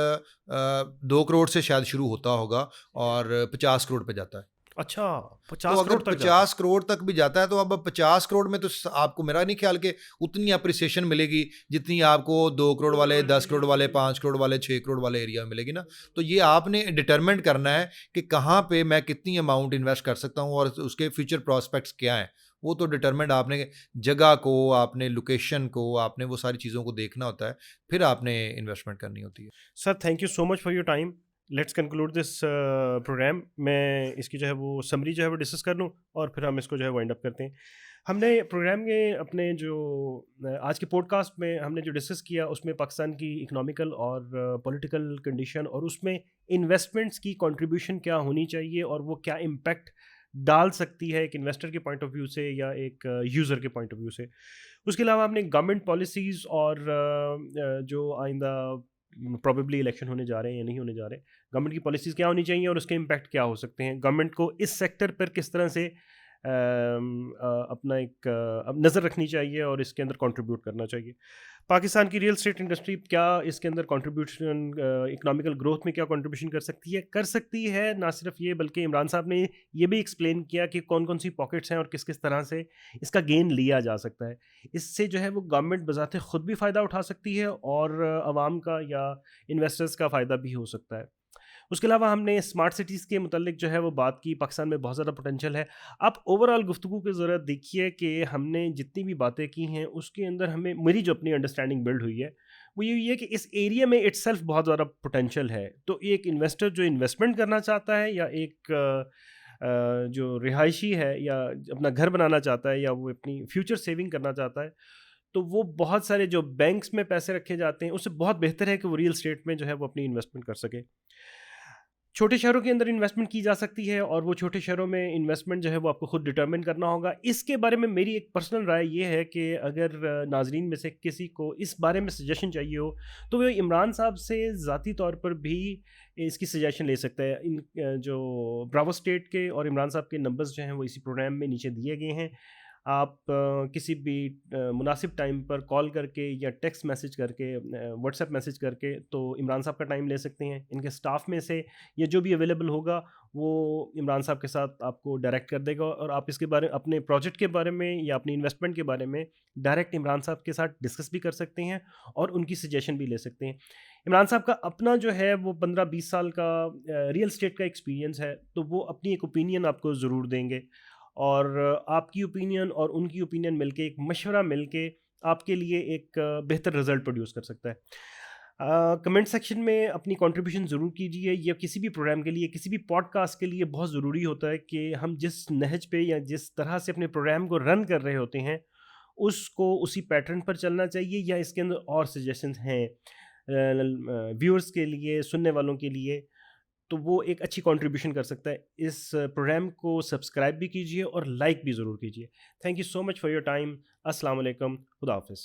2 करोड़ से शायद शुरू होता होगा और 50 करोड़ पे जाता है। अच्छा, तो 50 अगर करोड़ तक जाता 50 करोड़ तक भी जाता है तो अब 50 करोड़ में तो आपको, मेरा नहीं ख्याल कि उतनी अप्रिसिएशन मिलेगी जितनी आपको 2 करोड़ वाले, 10 करोड़ वाले, 5 करोड़ वाले, 6 करोड़ वाले एरिया में मिलेगी ना। तो ये आपने डिटरमिन करना है कि कहाँ पे मैं कितनी अमाउंट इन्वेस्ट कर सकता हूँ और उसके फ्यूचर प्रॉस्पेक्ट्स क्या हैं। वो तो डिटरमिंड आपने जगह को, आपने लोकेशन को, आपने वो सारी चीज़ों को देखना होता है, फिर आपने इन्वेस्टमेंट करनी होती है। Sir thank you so much for your time. Let's conclude this programme. मैं इसकी जो है वो समरी जो है वो डिस्कस कर लूँ और फिर हम इसको जो है वाइंड अप करते हैं। हमने प्रोग्राम के अपने जो आज के पॉडकास्ट में हमने जो डिस्कस किया उसमें पाकिस्तान की इकोनॉमिकल और पॉलिटिकल कंडीशन और उसमें इन्वेस्टमेंट्स की कंट्रीब्यूशन क्या होनी चाहिए और वो क्या इम्पैक्ट डाल सकती है एक इन्वेस्टर के पॉइंट ऑफ व्यू से या एक यूज़र के पॉइंट ऑफ व्यू से। उसके अलावा हमने गवर्नमेंट पॉलिसीज़ और जो आइंदा प्रॉबेबली इलेक्शन होने जा रहे हैं या नहीं होने जा रहे, गवर्नमेंट की पॉलिसीज़ क्या होनी चाहिए और उसके इम्पैक्ट क्या हो सकते हैं, गवर्नमेंट को इस सेक्टर पर किस तरह से अपना एक नज़र रखनी चाहिए और इसके अंदर कंट्रीब्यूट करना चाहिए। पाकिस्तान की रियल स्टेट इंडस्ट्री क्या इसके अंदर कंट्रीब्यूशन, इकोनॉमिकल ग्रोथ में क्या कंट्रीब्यूशन कर सकती है। ना सिर्फ ये बल्कि इमरान साहब ने ये भी एक्सप्लेन किया कि कौन कौन सी पॉकेट्स हैं और किस किस तरह से इसका गेन लिया जा सकता है। इससे जो है वो गवर्नमेंट बज़ाते ख़ुद भी फ़ायदा उठा सकती है और आवाम का या इन्वेस्टर्स का फ़ायदा भी हो सकता है। उसके अलावा हमने स्मार्ट सिटीज़ के मुतल्लिक जो है वो बात की, पाकिस्तान में बहुत ज़्यादा पोटेंशियल है। आप ओवरऑल गुफ्तगू की ज़रूरत देखिए कि हमने जितनी भी बातें की हैं उसके अंदर हमें मेरी जो अपनी अंडरस्टैंडिंग बिल्ड हुई है वो यही है कि इस एरिया में इट्सेल्फ बहुत ज़्यादा पोटेंशियल है। तो एक इन्वेस्टर जो इन्वेस्टमेंट करना चाहता है या एक जो रिहायशी है या अपना घर बनाना चाहता है या वो अपनी फ्यूचर सेविंग करना चाहता है, तो वो बहुत सारे जो बैंक्स में पैसे रखे जाते हैं उससे बहुत बेहतर है कि वो रियल स्टेट में जो है वो अपनी इन्वेस्टमेंट कर सके। छोटे शहरों के अंदर इन्वेस्टमेंट की जा सकती है और वो छोटे शहरों में इन्वेस्टमेंट जो है वो आपको खुद डिटरमिन करना होगा। इसके बारे में मेरी एक पर्सनल राय ये है कि अगर नाजरीन में से किसी को इस बारे में सजेशन चाहिए हो तो वो इमरान साहब से ज़ाती तौर पर भी इसकी सजेशन ले सकता है। इन जो ब्रावो स्टेट के और इमरान साहब के नंबर्स जो हैं वो इसी प्रोग्राम में नीचे दिए गए हैं। आप किसी भी मुनासिब टाइम पर कॉल करके या टेक्स्ट मैसेज करके, व्हाट्सएप मैसेज करके तो इमरान साहब का टाइम ले सकते हैं। इनके स्टाफ में से या जो भी अवेलेबल होगा वो इमरान साहब के साथ आपको डायरेक्ट कर देगा और आप इसके बारे अपने प्रोजेक्ट के बारे में या अपनी इन्वेस्टमेंट के बारे में डायरेक्ट इमरान साहब के साथ डिस्कस भी कर सकते हैं और उनकी सजेशन भी ले सकते हैं। इमरान साहब का अपना जो है वो 15-20 साल का रियल स्टेट का एक्सपीरियंस है, तो वो अपनी एक ओपिनियन आपको ज़रूर देंगे और आपकी ओपिनियन और उनकी ओपिनियन मिलके, एक मशवरा मिलके आपके लिए एक बेहतर रिज़ल्ट प्रोड्यूस कर सकता है। कमेंट सेक्शन में अपनी कंट्रीब्यूशन ज़रूर कीजिए। या किसी भी प्रोग्राम के लिए, किसी भी पॉडकास्ट के लिए बहुत ज़रूरी होता है कि हम जिस नहज पे या जिस तरह से अपने प्रोग्राम को रन कर रहे होते हैं उसको उसी पैटर्न पर चलना चाहिए या इसके अंदर और सजेशंस हैं व्यूअर्स के लिए, सुनने वालों के लिए, तो वो एक अच्छी कंट्रीब्यूशन कर सकता है। इस प्रोग्राम को सब्सक्राइब भी कीजिए और लाइक भी ज़रूर कीजिए। Thank you so much for your time. अस्सलाम वालेकुम, खुदा हाफ़िज़।